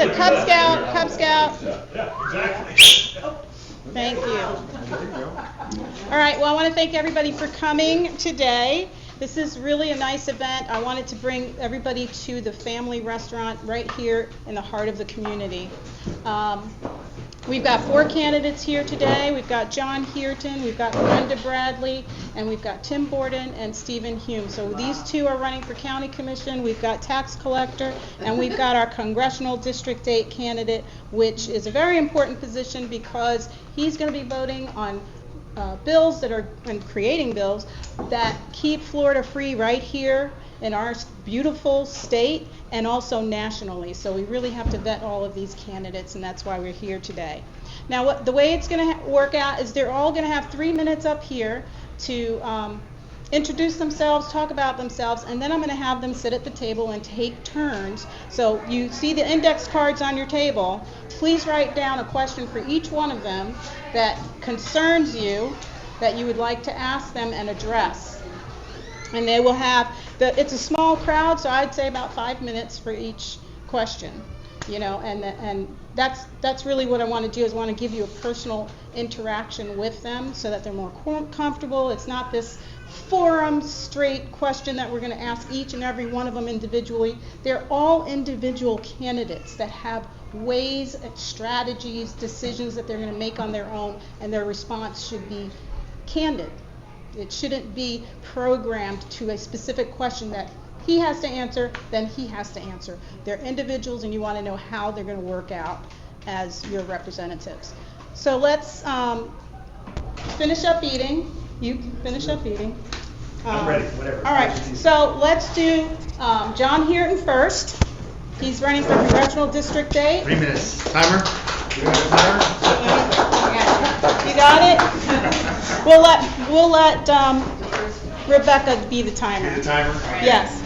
it? Cub Scout, Cub Scout. Yeah, exactly. Thank you. All right, well, I want to thank everybody for coming today. This is really a nice event. I wanted to bring everybody to the family restaurant right here in the heart of the community. We've got 4 candidates here today. We've got John Heerton, we've got Brenda Bradley, and we've got Tim Borden and Stephen Hume. So these 2 are running for county commission. We've got tax collector, and we've got our congressional District 8 candidate, which is a very important position because he's going to be voting on bills that are, and creating bills that keep Florida free right here in our beautiful state and also nationally. So we really have to vet all of these candidates, and that's why we're here today. Now, the way it's going to work out is they're all going to have 3 minutes up here to introduce themselves, talk about themselves, and then I'm going to have them sit at the table and take turns. So you see the index cards on your table. Please write down a question for each one of them that concerns you, that you would like to ask them and address. And they will have, it's a small crowd, so I'd say about 5 minutes for each question. And that's really what I want to do, is I want to give you a personal interaction with them so that they're more comfortable. It's not this forum straight question that we're going to ask each and every one of them individually. They're all individual candidates that have ways, strategies, decisions that they're going to make on their own, and their response should be candid. It shouldn't be programmed to a specific question that he has to answer, then he has to answer. They're individuals, and you want to know how they're going to work out as your representatives. So let's finish up eating. You can finish up eating. I'm ready, whatever. All right, so let's do John Heerton first. He's running for Congressional District 8. 3 minutes. Timer? You got a timer? You got it? We'll let Rebecca be the timer. Be the timer? Yes.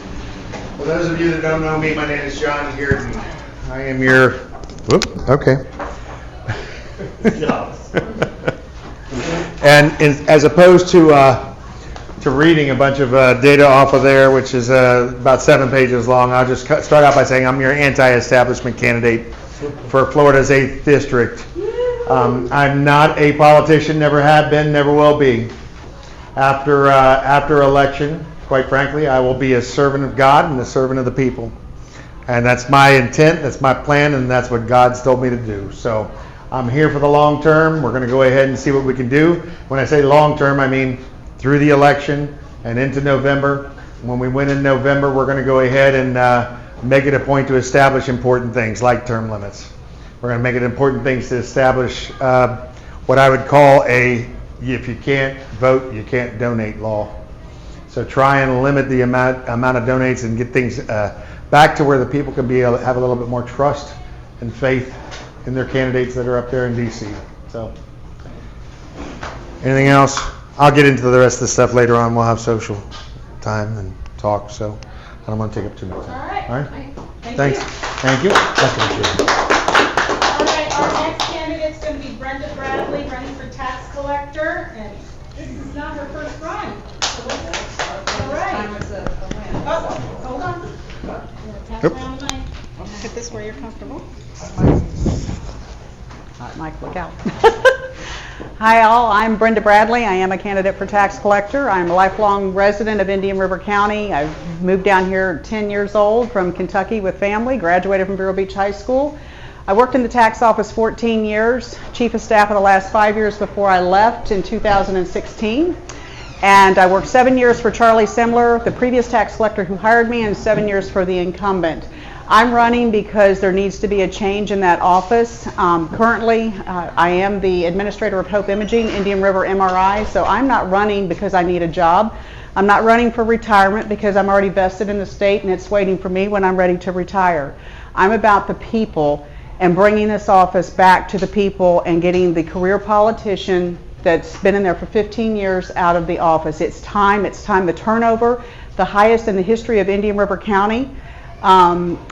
For those of you that don't know me, my name is John Heerton. I am your, whoop, okay. And as opposed to reading a bunch of data off of there, which is about 7 pages long, I'll just start out by saying I'm your anti-establishment candidate for Florida's 8th district. I'm not a politician, never have been, never will be. After election, quite frankly, I will be a servant of God and a servant of the people. And that's my intent, that's my plan, and that's what God's told me to do. So I'm here for the long term. We're going to go ahead and see what we can do. When I say long term, I mean through the election and into November. When we win in November, we're going to go ahead and make it a point to establish important things like term limits. We're going to make it important things to establish what I would call if you can't vote, you can't donate law. So try and limit the amount of donates and get things back to where the people can be able to have a little bit more trust and faith in their candidates that are up there in D.C. So, anything else? I'll get into the rest of the stuff later on. We'll have social time and talk, so I don't want to take up too much time. All right. Thanks. Thank you. That's All right, our next candidate's going to be Brenda Bradley, running for tax collector, and this is not her first run. All right. Oh, hold on. Pass around the mic. Put this where you're comfortable. Mike, look out. Hi all, I'm Brenda Bradley. I am a candidate for tax collector. I'm a lifelong resident of Indian River County. I've moved down here 10 years old from Kentucky with family, graduated from Vero Beach High School. I worked in the tax office 14 years, chief of staff for the last 5 years before I left in 2016. And I worked 7 years for Charlie Semler, the previous tax collector who hired me, and 7 years for the incumbent. I'm running because there needs to be a change in that office. Currently, I am the administrator of Hope Imaging, Indian River MRI, so I'm not running because I need a job. I'm not running for retirement because I'm already vested in the state and it's waiting for me when I'm ready to retire. I'm about the people and bringing this office back to the people and getting the career politician that's been in there for 15 years out of the office. It's time the turnover, the highest in the history of Indian River County.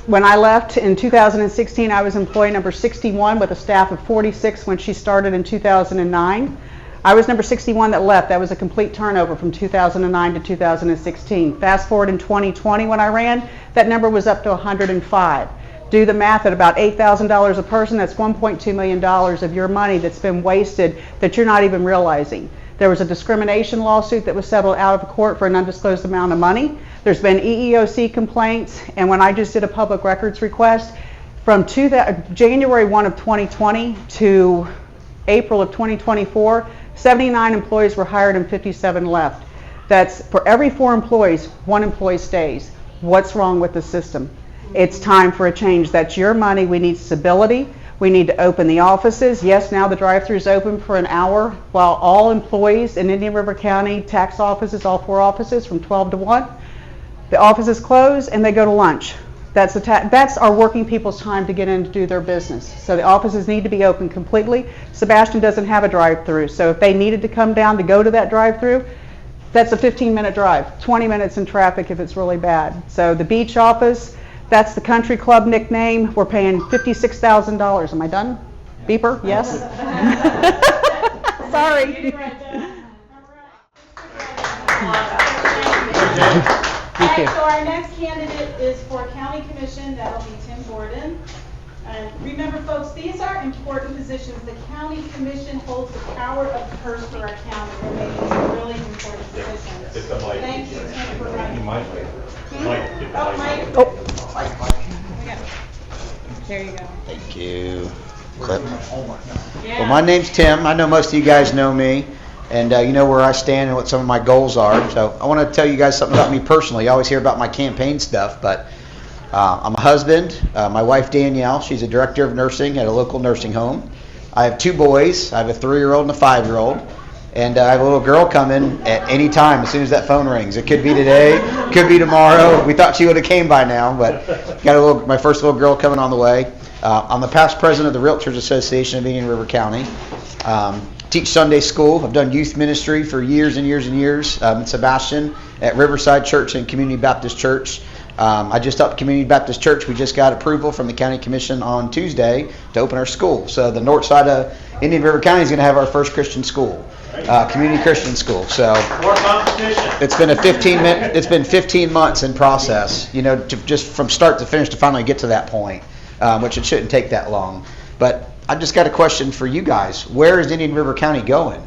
When I left in 2016, I was employee number 61 with a staff of 46 when she started in 2009. I was number 61 that left. That was a complete turnover from 2009 to 2016. Fast forward in 2020 when I ran, that number was up to 105. Do the math at about $8,000 a person. That's $1.2 million of your money that's been wasted that you're not even realizing. There was a discrimination lawsuit that was settled out of court for an undisclosed amount of money. There's been EEOC complaints, and when I just did a public records request, from January 1 of 2020 to April of 2024, 79 employees were hired and 57 left. That's for every 4 employees, 1 employee stays. What's wrong with the system? It's time for a change. That's your money. We need stability. We need to open the offices. Yes, now the drive-thru is open for an hour while all employees in Indian River County tax offices, all 4 offices, from 12 to 1, the offices close and they go to lunch. That's our working people's time to get in to do their business. So the offices need to be open completely. Sebastian doesn't have a drive-thru, so if they needed to come down to go to that drive-thru, that's a 15-minute drive, 20 minutes in traffic if it's really bad. So the beach office, that's the country club nickname. We're paying $56,000. Am I done? Beeper? Yes? Sorry. Thank you. So our next candidate is for County Commission. That'll be Tim Gordon. And remember, folks, these are important positions. The County Commission holds the power of the purse for our county. These are really important positions. Thank you, Tim, for running. Mike. There you go. Thank you. Clip. Well, my name's Tim. I know most of you guys know me, and you know where I stand and what some of my goals are. So I want to tell you guys something about me personally. You always hear about my campaign stuff, but I'm a husband. My wife, Danielle, she's a director of nursing at a local nursing home. I have 2 boys. I have a 3-year-old and a 5-year-old. And I have a little girl coming at any time as soon as that phone rings. It could be today, could be tomorrow. We thought she would have came by now, but got my first little girl coming on the way. I'm the past president of the Realtors Association of Indian River County. Teach Sunday school. I've done youth ministry for years and years and years. In Sebastian at Riverside Church and Community Baptist Church. I just upped Community Baptist Church. We just got approval from the County Commission on Tuesday to open our school. So the north side of Indian River County is going to have our first Christian school, community Christian school. So it's been 15 months in process, just from start to finish to finally get to that point, which it shouldn't take that long. But I just got a question for you guys. Where is Indian River County going?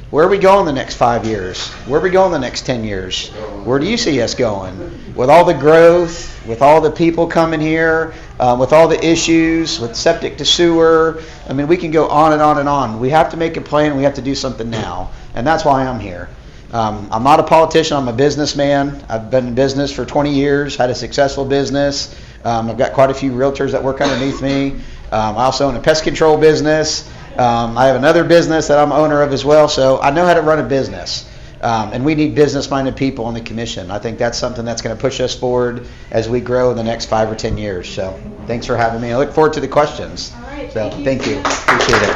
Where are we going the next 5 years? Where are we going the next 10 years? Where do you see us going? With all the growth, with all the people coming here, with all the issues, with septic to sewer, I mean, we can go on and on and on. We have to make a plan, and we have to do something now. And that's why I'm here. I'm not a politician. I'm a businessman. I've been in business for 20 years, had a successful business. I've got quite a few realtors that work underneath me. I also own a pest control business. I have another business that I'm owner of as well, so I know how to run a business. And we need business-minded people on the commission. I think that's something that's going to push us forward as we grow in the next 5 or 10 years. So thanks for having me. I look forward to the questions. All right, so thank you. Appreciate it.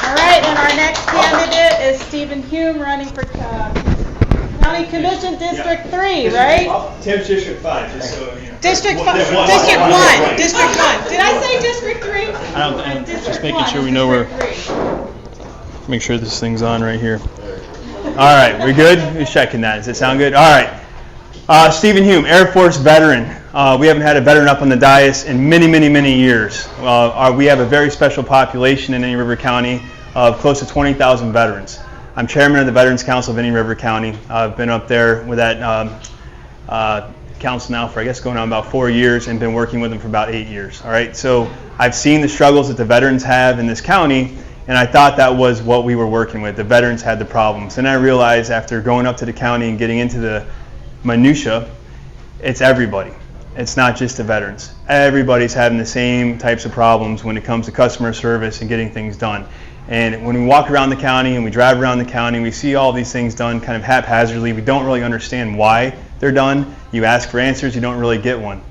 All right, and our next candidate is Stephen Hume, running for County Commission District 3, right? Tim's District 5, just so you know. District 1. District 1. Did I say District 3? I'm just making sure we know where. Make sure this thing's on right here. All right, we good? Who's checking that? Does it sound good? All right. Stephen Hume, Air Force veteran. We haven't had a veteran up on the dais in many, many, many years. We have a very special population in Indian River County of close to 20,000 veterans. I'm chairman of the Veterans Council of Indian River County. I've been up there with that council now for, I guess, going on about 4 years, and been working with them for about 8 years. All right, so I've seen the struggles that the veterans have in this county, and I thought that was what we were working with. The veterans had the problems. And I realized after going up to the county and getting into the minutia, it's everybody. It's not just the veterans. Everybody's having the same types of problems when it comes to customer service and getting things done. And when we walk around the county and we drive around the county, we see all these things done kind of haphazardly. We don't really understand why they're done. You ask for answers, you don't really get one.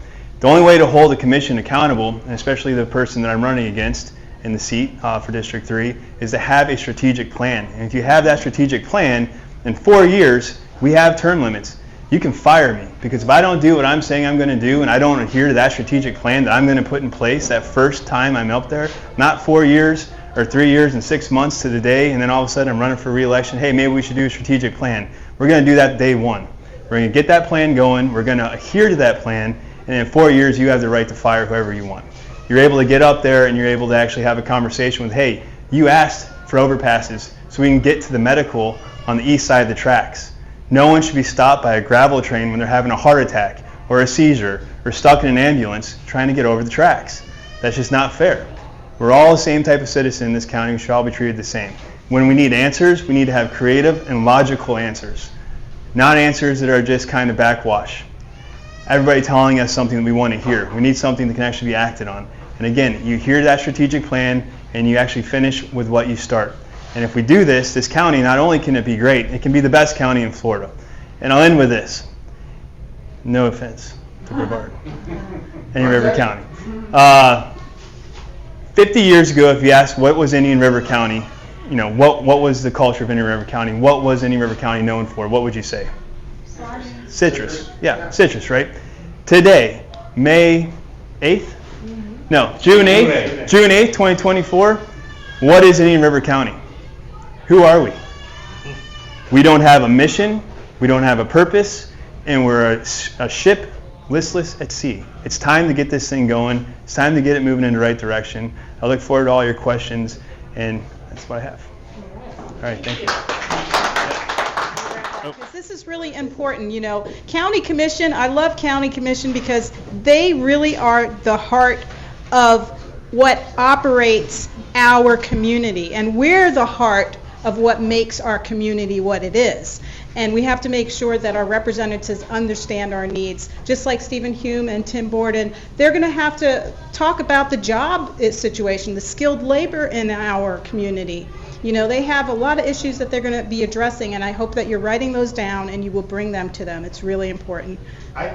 The only way to hold a commission accountable, and especially the person that I'm running against in the seat for District 3, is to have a strategic plan. And if you have that strategic plan, in 4 years, we have term limits. You can fire me, because if I don't do what I'm saying I'm going to do, and I don't adhere to that strategic plan that I'm going to put in place that first time I'm up there, not 4 years or 3 years and 6 months to the day, and then all of a sudden I'm running for re-election, hey, maybe we should do a strategic plan. We're going to do that day one. We're going to get that plan going, we're going to adhere to that plan, and in 4 years you have the right to fire whoever you want. You're able to get up there and you're able to actually have a conversation with, hey, you asked for overpasses so we can get to the medical on the east side of the tracks. No one should be stopped by a gravel train when they're having a heart attack or a seizure or stuck in an ambulance trying to get over the tracks. That's just not fair. We're all the same type of citizen in this county. We should all be treated the same. When we need answers, we need to have creative and logical answers, not answers that are just kind of backwash. Everybody telling us something that we want to hear. We need something that can actually be acted on. And again, you hear that strategic plan and you actually finish with what you start. And if we do this, this county, not only can it be great, it can be the best county in Florida. And I'll end with this. No offense to Brevard and River County. 50 years ago, if you asked what was Indian River County, what was the culture of Indian River County? What was Indian River County known for? What would you say? Citrus. Yeah, citrus, right? Today, May 8th? No, June 8th. June 8th, 2024. What is Indian River County? Who are we? We don't have a mission. We don't have a purpose. And we're a ship listless at sea. It's time to get this thing going. It's time to get it moving in the right direction. I look forward to all your questions, and that's what I have. All right, thank you. This is really important, County Commission, I love County Commission because they really are the heart of what operates our community, and we're the heart of what makes our community what it is. And we have to make sure that our representatives understand our needs. Just like Stephen Hume and Tim Borden, they're going to have to talk about the job situation, the skilled labor in our community. They have a lot of issues that they're going to be addressing, and I hope that you're writing those down and you will bring them to them. It's really important. We've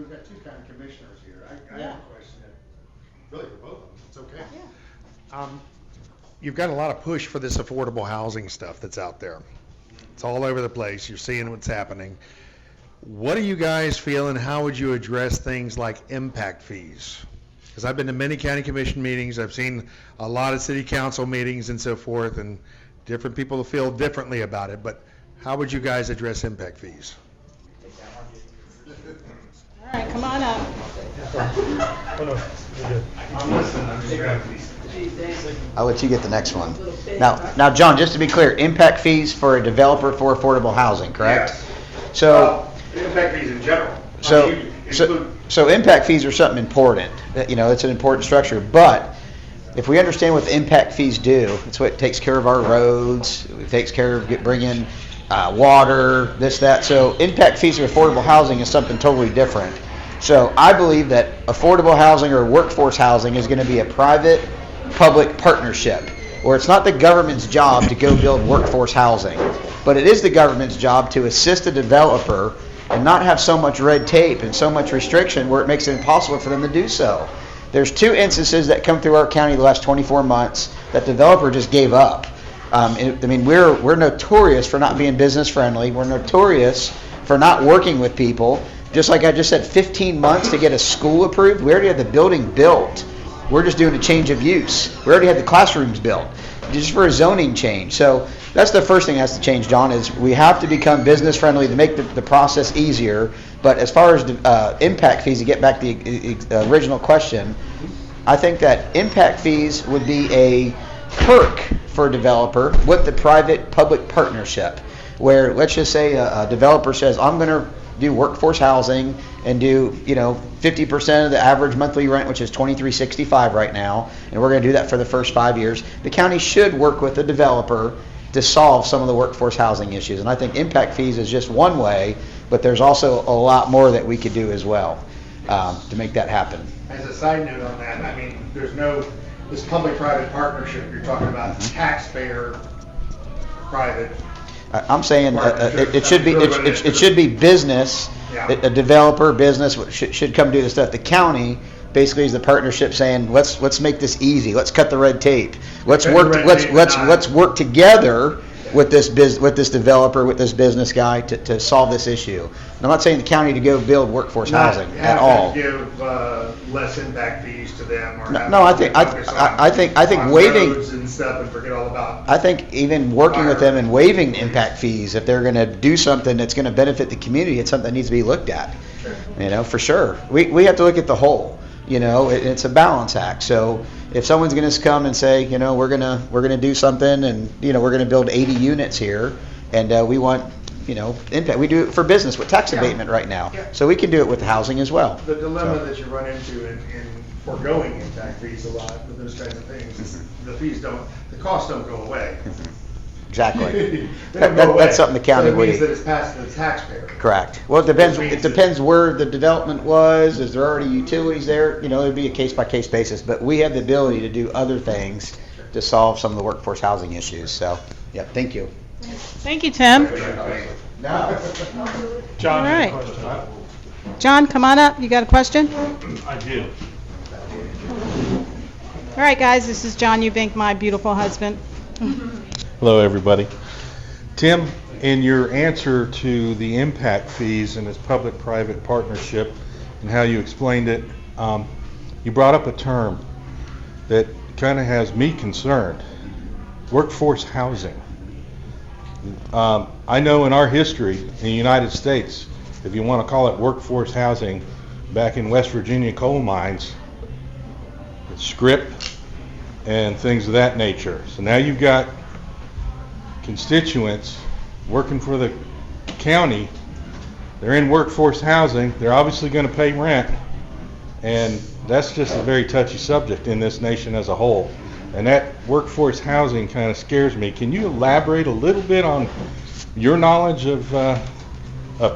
got two kind of commissioners here. I have a question that really for both of them. It's okay. Yeah. You've got a lot of push for this affordable housing stuff that's out there. It's all over the place. You're seeing what's happening. What are you guys feeling? How would you address things like impact fees? Because I've been to many county commission meetings. I've seen a lot of city council meetings and so forth, and different people feel differently about it. But how would you guys address impact fees? All right, come on up. I'm listening. I'm just grabbing these. I'll let you get the next one. Now, John, just to be clear, impact fees for a developer for affordable housing, correct? Yes. So, impact fees in general. So impact fees are something important. It's an important structure. But if we understand what the impact fees do, it's what takes care of our roads. It takes care of bringing water, this, that. So impact fees for affordable housing is something totally different. So I believe that affordable housing or workforce housing is going to be a private-public partnership, where it's not the government's job to go build workforce housing, but it is the government's job to assist a developer and not have so much red tape and so much restriction where it makes it impossible for them to do so. There's two instances that come through our county the last 24 months that developer just gave up. We're notorious for not being business friendly. We're notorious for not working with people. Just like I just said, 15 months to get a school approved. We already have the building built. We're just doing a change of use. We already had the classrooms built, just for a zoning change. So that's the first thing that has to change, John, is we have to become business friendly to make the process easier. But as far as impact fees, to get back to the original question, I think that impact fees would be a perk for a developer with the private-public partnership, where let's just say a developer says, I'm going to do workforce housing and do 50% of the average monthly rent, which is $23.65 right now, and we're going to do that for the first 5 years. The county should work with the developer to solve some of the workforce housing issues, and I think impact fees is just one way, but there's also a lot more that we could do as well to make that happen. As a side note on that, there's no this public-private partnership. You're talking about taxpayer private. I'm saying it should be business. Yeah. A developer business should come do this stuff. The county basically is the partnership saying let's make this easy. Let's cut the red tape. Let's work together with this developer, with this business guy to solve this issue. And I'm not saying the county to go build workforce housing at all. Give less impact fees to them, or I think waiving roads and stuff and forget all about. I think even working with them and waiving impact fees, if they're going to do something that's going to benefit the community, it's something that needs to be looked at. For sure. We have to look at the whole. It's a balance act. So if someone's going to come and say, we're gonna do something, and we're going to build 80 units here, and we want impact. We do it for business with tax abatement right now. So we can do it with housing as well. The dilemma that you run into in foregoing impact fees a lot with those kinds of things is the costs don't go away. Exactly. They don't go away. That's something the county so it would. means that it's passed to the taxpayer. Correct. Well, it depends. It depends where the development was. Is there already utilities there? It'd be a case-by-case basis. But we have the ability to do other things to solve some of the workforce housing issues. So, yeah. Thank you. Thank you, Tim. John, All right. you have a question? John, come on up. You got a question? I do. All right, guys, this is John Eubank, my beautiful husband. Hello, everybody. Tim, in your answer to the impact fees and this public-private partnership and how you explained it, you brought up a term that kind of has me concerned: workforce housing. I know in our history in the United States, if you want to call it workforce housing, back in West Virginia coal mines, it's scrip and things of that nature. So now you've got constituents working for the county. They're in workforce housing. They're obviously going to pay rent, and that's just a very touchy subject in this nation as a whole. And that workforce housing kind of scares me. Can you elaborate a little bit on your knowledge of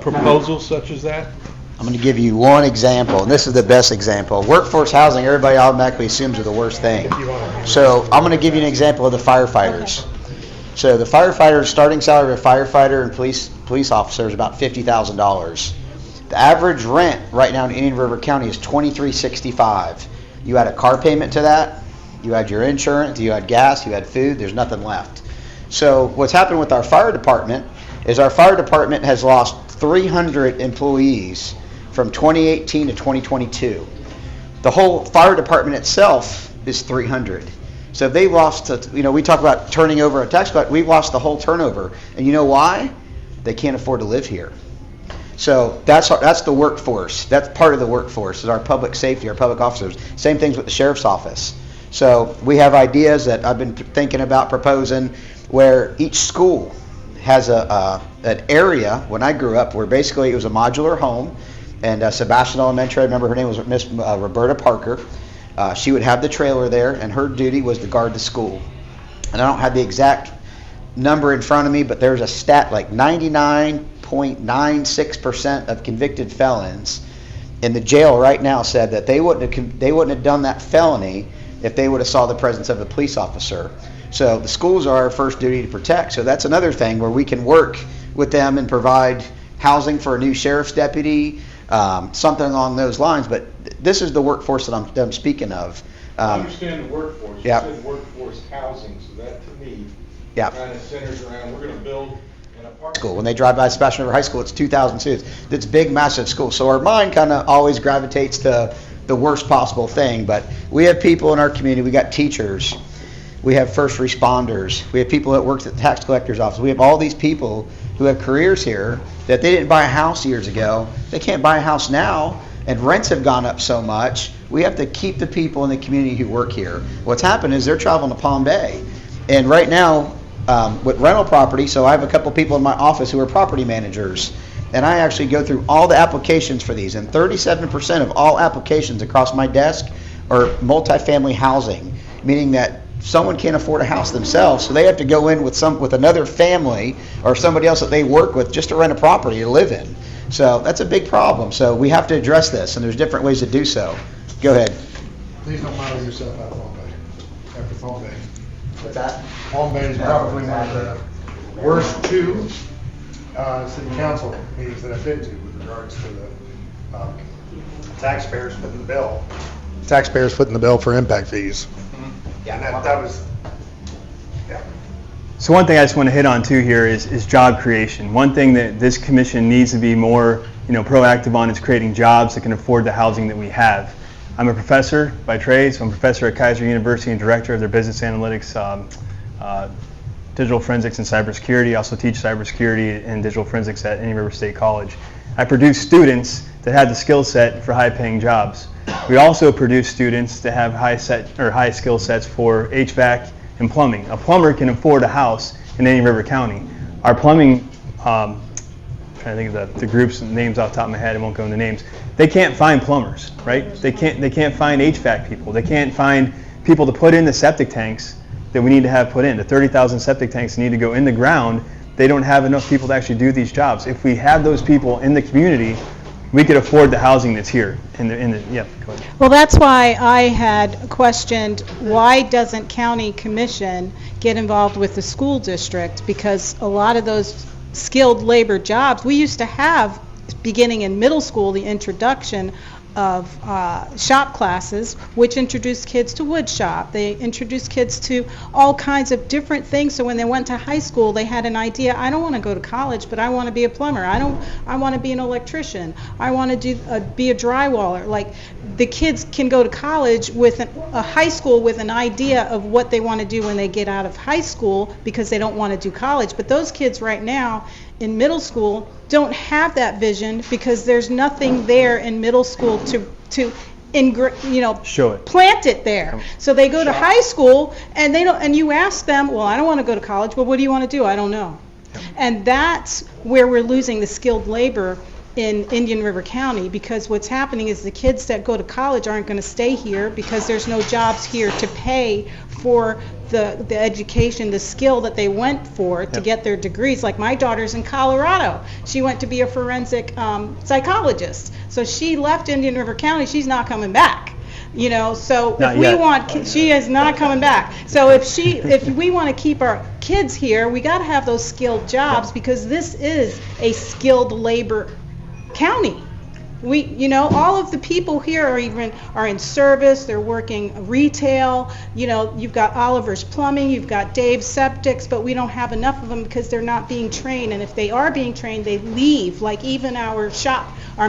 proposals such as that? I'm going to give you one example, and this is the best example. Workforce housing, everybody automatically assumes are the worst thing. So I'm going to give you an example of the firefighters. So the firefighters, starting salary of a firefighter and police officer is about $50,000. The average rent right now in Indian River County is $23.65. You add a car payment to that, you add your insurance, you add gas, you add food, there's nothing left. So what's happened with our fire department is our fire department has lost 300 employees from 2018 to 2022. The whole fire department itself is 300. So if they lost, we talk about turning over a tax cut, we've lost the whole turnover. And you know why? They can't afford to live here. So that's the workforce. That's part of the workforce, is our public safety, our public officers. Same things with the sheriff's office. So we have ideas that I've been thinking about proposing where each school has an area, when I grew up, where basically it was a modular home. And Sebastian Elementary, I remember her name was Miss Roberta Parker. She would have the trailer there, and her duty was to guard the school. And I don't have the exact number in front of me, but there's a stat like 99.96% of convicted felons in the jail right now said that they wouldn't have done that felony if they would have saw the presence of a police officer. So the schools are our first duty to protect. So that's another thing where we can work with them and provide housing for a new sheriff's deputy, something along those lines. But this is the workforce that I'm speaking of. I understand the workforce. Yep. You said workforce housing, so that to me Yep. kind of centers around we're going to build an apartment. School. When they drive by Sebastian River High School, it's 2,000 students. It's big, massive school. So our mind kind of always gravitates to the worst possible thing. But we have people in our community. We got teachers. We have first responders. We have people that work at the tax collector's office. We have all these people who have careers here that they didn't buy a house years ago. They can't buy a house now, and rents have gone up so much. We have to keep the people in the community who work here. What's happened is they're traveling to Palm Bay. And right now, with rental property, so I have a couple people in my office who are property managers, and I actually go through all the applications for these, and 37% of all applications across my desk are multifamily housing, meaning that someone can't afford a house themselves, so they have to go in with another family or somebody else that they work with just to rent a property to live in. So that's a big problem. So we have to address this, and there's different ways to do so. Go ahead. Please don't model yourself out of Palm Bay. After Palm Bay. What's that? Palm Bay is probably one of the worst two city council meetings that I've been to with regards to the taxpayers footing the bill. Taxpayers footing the bill for impact fees. And that was, yeah. So one thing I just want to hit on too here is job creation. One thing that this commission needs to be more proactive on is creating jobs that can afford the housing that we have. I'm a professor by trade, so I'm a professor at Kaiser University and director of their business analytics, digital forensics and cybersecurity. I also teach cybersecurity and digital forensics at Indian River State College. I produced students that had the skill set for high-paying jobs. We also produce students that have high skill sets for HVAC and plumbing. A plumber can afford a house in Indian River County. Our plumbing, trying to think of the groups and names off the top of my head, I won't go into names. They can't find plumbers, right? They can't find HVAC people. They can't find people to put in the septic tanks that we need to have put in. The 30,000 septic tanks need to go in the ground. They don't have enough people to actually do these jobs. If we have those people in the community, we could afford the housing that's here. Yeah, go ahead. Well, that's why I had questioned, why doesn't county commission get involved with the school district? Because a lot of those skilled labor jobs, we used to have, beginning in middle school, the introduction of shop classes, which introduced kids to wood shop. They introduced kids to all kinds of different things. So when they went to high school, they had an idea. I don't want to go to college, but I want to be a plumber. I want to be an electrician. I want to be a drywaller. Like, the kids can go to college with a high school with an idea of what they want to do when they get out of high school, because they don't want to do college. But those kids right now in middle school don't have that vision, because there's nothing there in middle school to show it, plant it there. So they go to high school and they don't, and you ask them, well, I don't want to go to college. Well, what do you want to do? I don't know. And that's where we're losing the skilled labor in Indian River County, because what's happening is the kids that go to college aren't going to stay here, because there's no jobs here to pay for the education, the skill that they went for to get their degrees. Like, my daughter's in Colorado. She went to be a forensic psychologist. So she left Indian River County. She's not coming back. So she is not coming back. So if we want to keep our kids here, we got to have those skilled jobs, because this is a skilled labor county. All of the people here are in service. They're working retail. You've got Oliver's Plumbing, you've got Dave's Septics, but we don't have enough of them because they're not being trained. And if they are being trained, they leave. Like, even our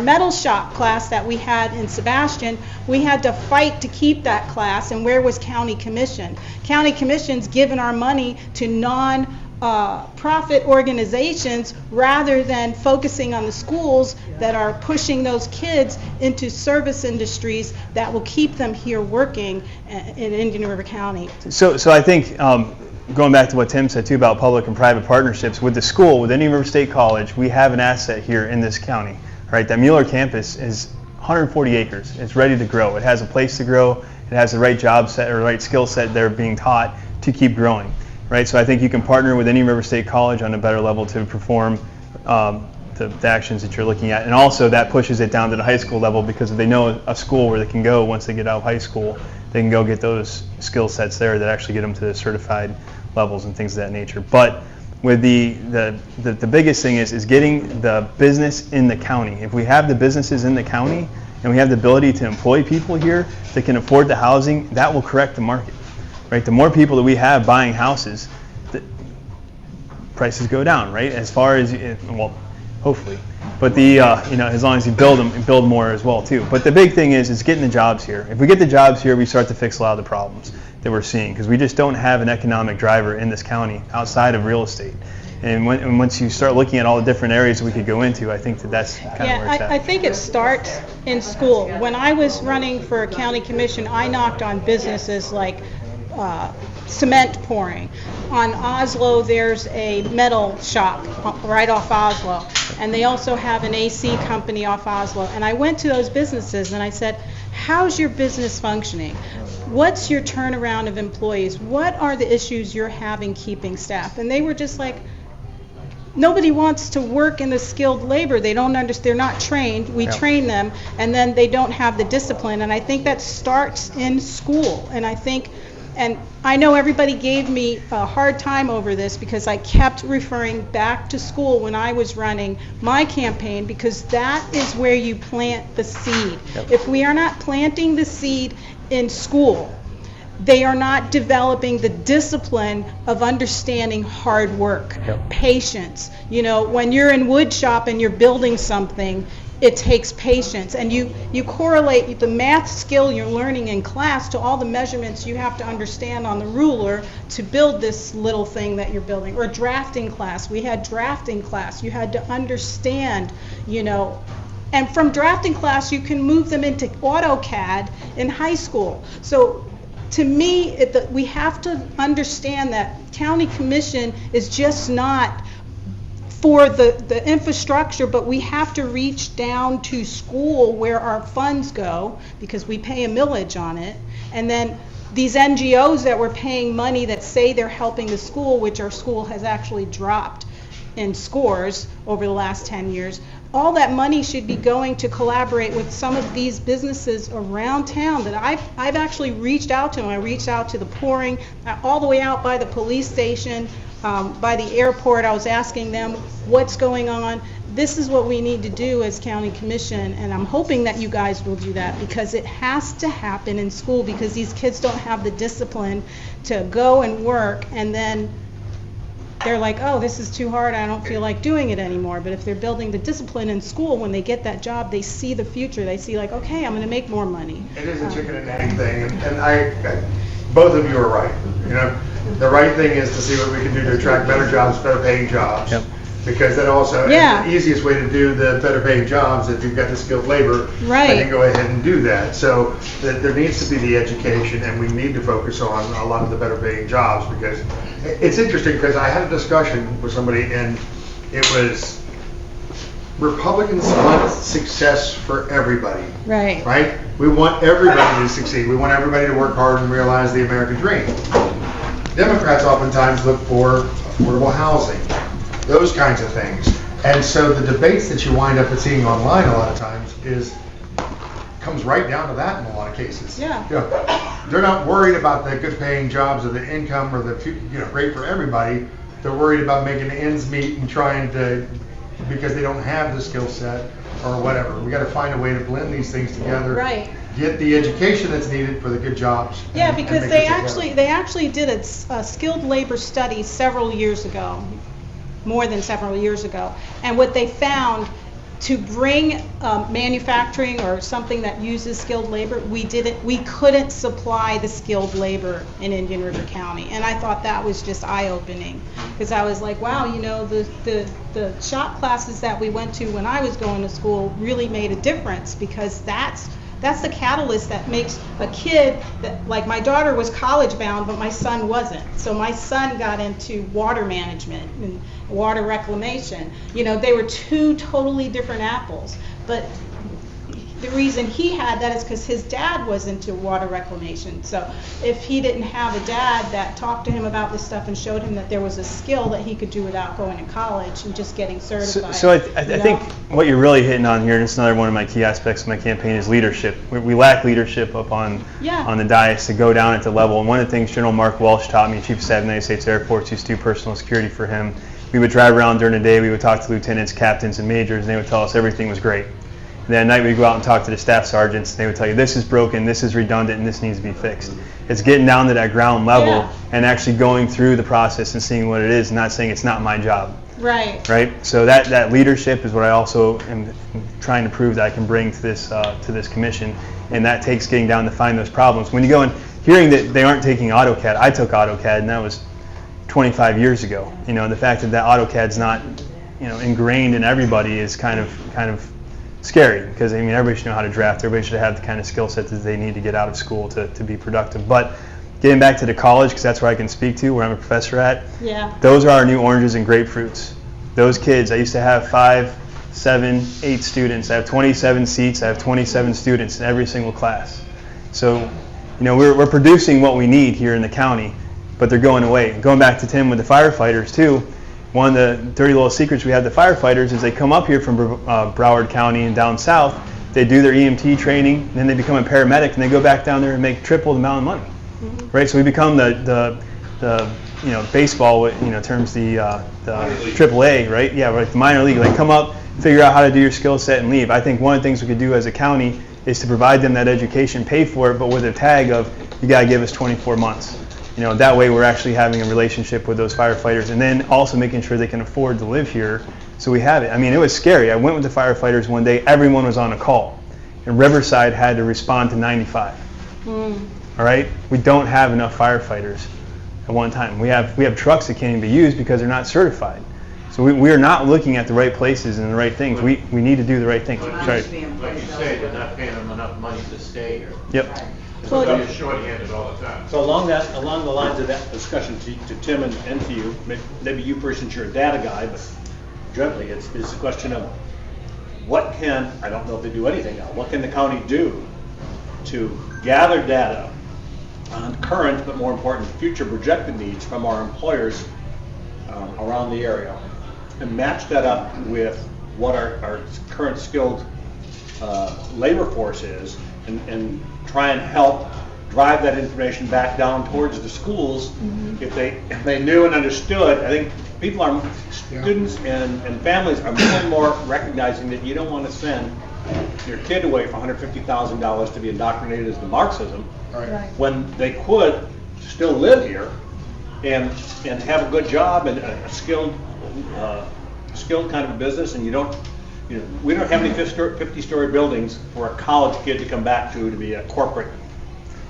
metal shop class that we had in Sebastian, we had to fight to keep that class. And where was County Commission? County Commission's given our money to non-profit organizations, rather than focusing on the schools that are pushing those kids into service industries that will keep them here working in Indian River County. So I think, going back to what Tim said too about public and private partnerships, with the school, with Indian River State College, we have an asset here in this county, right? That Mueller campus is 140 acres. It's ready to grow. It has a place to grow. It has the right job set or the right skill set they're being taught to keep growing. Right, so I think you can partner with Indian River State College on a better level to perform the actions that you're looking at, and also that pushes it down to the high school level, because if they know a school where they can go once they get out of high school, they can go get those skill sets there that actually get them to the certified levels and things of that nature. But with the biggest thing is getting the business in the county. If we have the businesses in the county and we have the ability to employ people here that can afford the housing, that will correct the market. Right, the more people that we have buying houses, the prices go down. Right, as far as hopefully, but as long as you build them and build more as well too. But the big thing is getting the jobs here. If we get the jobs here, we start to fix a lot of the problems that we're seeing, because we just don't have an economic driver in this county outside of real estate. And once you start looking at all the different areas that we could go into, I think that's kind of where it's at. I think it starts in school. When I was running for a county commission, I knocked on businesses like cement pouring. On Oslo, there's a metal shop right off Oslo, and they also have an AC company off Oslo. And I went to those businesses and I said, how's your business functioning? What's your turnaround of employees? What are the issues you're having keeping staff? And they were just like, nobody wants to work in the skilled labor. They don't understand. They're not trained. We train them, and then they don't have the discipline. And I think that starts in school. And I know everybody gave me a hard time over this, because I kept referring back to school when I was running my campaign, because that is where you plant the seed. If we are not planting the seed in school, they are not developing the discipline of understanding hard work, patience. When you're in wood shop and you're building something, it takes patience, and you correlate the math skill you're learning in class to all the measurements you have to understand on the ruler to build this little thing that you're building. Or drafting class, we had drafting class, you had to understand, and from drafting class you can move them into AutoCAD in high school. So to me, we have to understand that county commission is just not for the infrastructure, but we have to reach down to school where our funds go, because we pay a millage on it. And then these NGOs that we're paying money that say they're helping the school, which our school has actually dropped in scores over the last 10 years, all that money should be going to collaborate with some of these businesses around town that I've actually reached out to. I reached out to the Pouring, all the way out by the police station, by the airport. I was asking them what's going on. This is what we need to do as county commission, and I'm hoping that you guys will do that, because it has to happen in school, because these kids don't have the discipline to go and work, and then they're like, oh, this is too hard, I don't feel like doing it anymore. But if they're building the discipline in school, when they get that job, they see the future. They see like, okay, I'm going to make more money. It is a chicken and egg thing, and I both of you are right. The right thing is to see what we can do to attract better jobs, better paying jobs. Yep. Because that also, the easiest way to do the better paying jobs, if you've got the skilled labor, right, then go ahead and do that. So there needs to be the education, and we need to focus on a lot of the better paying jobs, because it's interesting, because I had a discussion with somebody, and it was Republicans want success for everybody. Right. Right? We want everybody to succeed. We want everybody to work hard and realize the American dream. Democrats oftentimes look for affordable housing, those kinds of things. And so the debates that you wind up seeing online a lot of times comes right down to that in a lot of cases. Yeah. They're not worried about the good paying jobs or the income or the great for everybody. They're worried about making the ends meet and trying to, because they don't have the skill set or whatever. We got to find a way to blend these things together. Right. Get the education that's needed for the good jobs. Yeah, because they actually did a skilled labor study several years ago, more than several years ago, and what they found, to bring manufacturing or something that uses skilled labor, we couldn't supply the skilled labor in Indian River County. And I thought that was just eye-opening, because I was like, wow, the shop classes that we went to when I was going to school really made a difference, because that's the catalyst that makes a kid that, like my daughter was college bound, but my son wasn't. So my son got into water management and water reclamation. They were two totally different apples. But the reason he had that is because his dad was into water reclamation. So if he didn't have a dad that talked to him about this stuff and showed him that there was a skill that he could do without going to college and just getting certified. So I think what you're really hitting on here, and it's another one of my key aspects of my campaign, is leadership. We lack leadership up on the dais to go down at the level. And one of the things General Mark Welsh taught me, Chief of Staff of the United States Air Force, used to do personal security for him. We would drive around during the day, we would talk to lieutenants, captains, and majors, and they would tell us everything was great. And then at night we'd go out and talk to the staff sergeants, and they would tell you this is broken, this is redundant, and this needs to be fixed. It's getting down to that ground level and actually going through the process and seeing what it is, and not saying it's not my job. Right. Right. So that leadership is what I also am trying to prove that I can bring to this commission, and that takes getting down to find those problems. When you go and hearing that they aren't taking AutoCAD, I took AutoCAD, and that was 25 years ago. The fact that AutoCAD's not ingrained in everybody is kind of scary, because everybody should know how to draft. Everybody should have the kind of skill set that they need to get out of school to be productive. But getting back to the college, because that's where I can speak to, where I'm a professor at, those are our new oranges and grapefruits. Those kids, I used to have 5, 7, 8 students. I have 27 seats. I have 27 students in every single class. So, we're producing what we need here in the county, but they're going away. Going back to Tim with the firefighters too, one of the dirty little secrets we have the firefighters is they come up here from Broward County and down south, they do their EMT training, then they become a paramedic, and they go back down there and make triple the amount of money. Mm-hmm. Right? So we become the baseball, terms the AAA, right? Yeah, like the minor league. Like come up, figure out how to do your skill set, and leave. I think one of the things we could do as a county is to provide them that education, pay for it, but with a tag of you got to give us 24 months. That way we're actually having a relationship with those firefighters, and then also making sure they can afford to live here, So we have it. I mean, it was scary. I went with the firefighters one day. Everyone was on a call. And Riverside had to respond to 95. All right? We don't have enough firefighters at one time. We have trucks that can't even be used because they're not certified. So we are not looking at the right places and the right things. We need to do the right things. Sorry. Like you say, they're not paying them enough money to stay here. Yep. So they're short-handed all the time. So along the lines of that discussion, to Tim and to you, maybe you personally, you're a data guy, but generally it's a question of what can, I don't know if they do anything now, what can the county do to gather data on current, but more important, future projected needs from our employers around the area, and match that up with what our current skilled labor force is, and try and help drive that information back down towards the schools. If they knew and understood, I think students and families are more and more recognizing that you don't want to send your kid away for $150,000 to be indoctrinated as the Marxism, when they could still live here and have a good job and a skilled kind of a business, and we don't have any 50-story buildings for a college kid to come back to be a corporate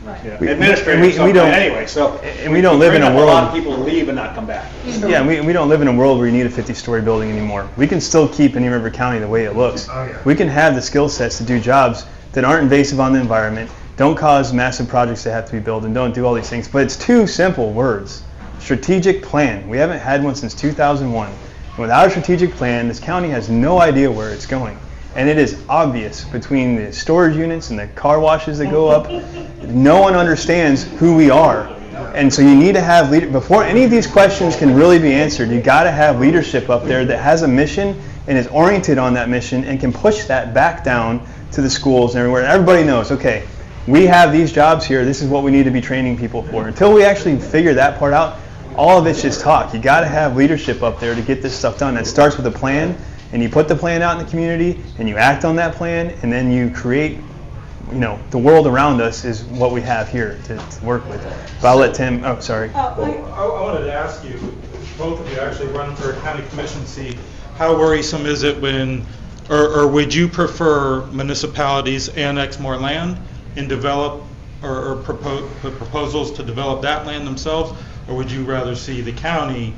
administrator. We don't anyway. So and we don't live in a world. A lot of people leave and not come back. Yeah, we don't live in a world where you need a 50-story building anymore. We can still keep Indian River County the way it looks. We can have the skill sets to do jobs that aren't invasive on the environment, don't cause massive projects that have to be built, and don't do all these things. But it's two simple words: strategic plan. We haven't had one since 2001. And without a strategic plan, this county has no idea where it's going. And it is obvious between the storage units and the car washes that go up, no one understands who we are. And so you need to have before any of these questions can really be answered, you got to have leadership up there that has a mission and is oriented on that mission and can push that back down to the schools and everywhere. And everybody knows, okay, we have these jobs here, this is what we need to be training people for. Until we actually figure that part out, all of it's just talk. You got to have leadership up there to get this stuff done. That starts with a plan. And you put the plan out in the community, and you act on that plan, and then you create, the world around us is what we have here to work with. But I'll let Tim, sorry. I wanted to ask you, both of you actually run for a county commission seat, how worrisome is it when, or would you prefer municipalities annex more land and develop, or propose proposals to develop that land themselves, or would you rather see the county,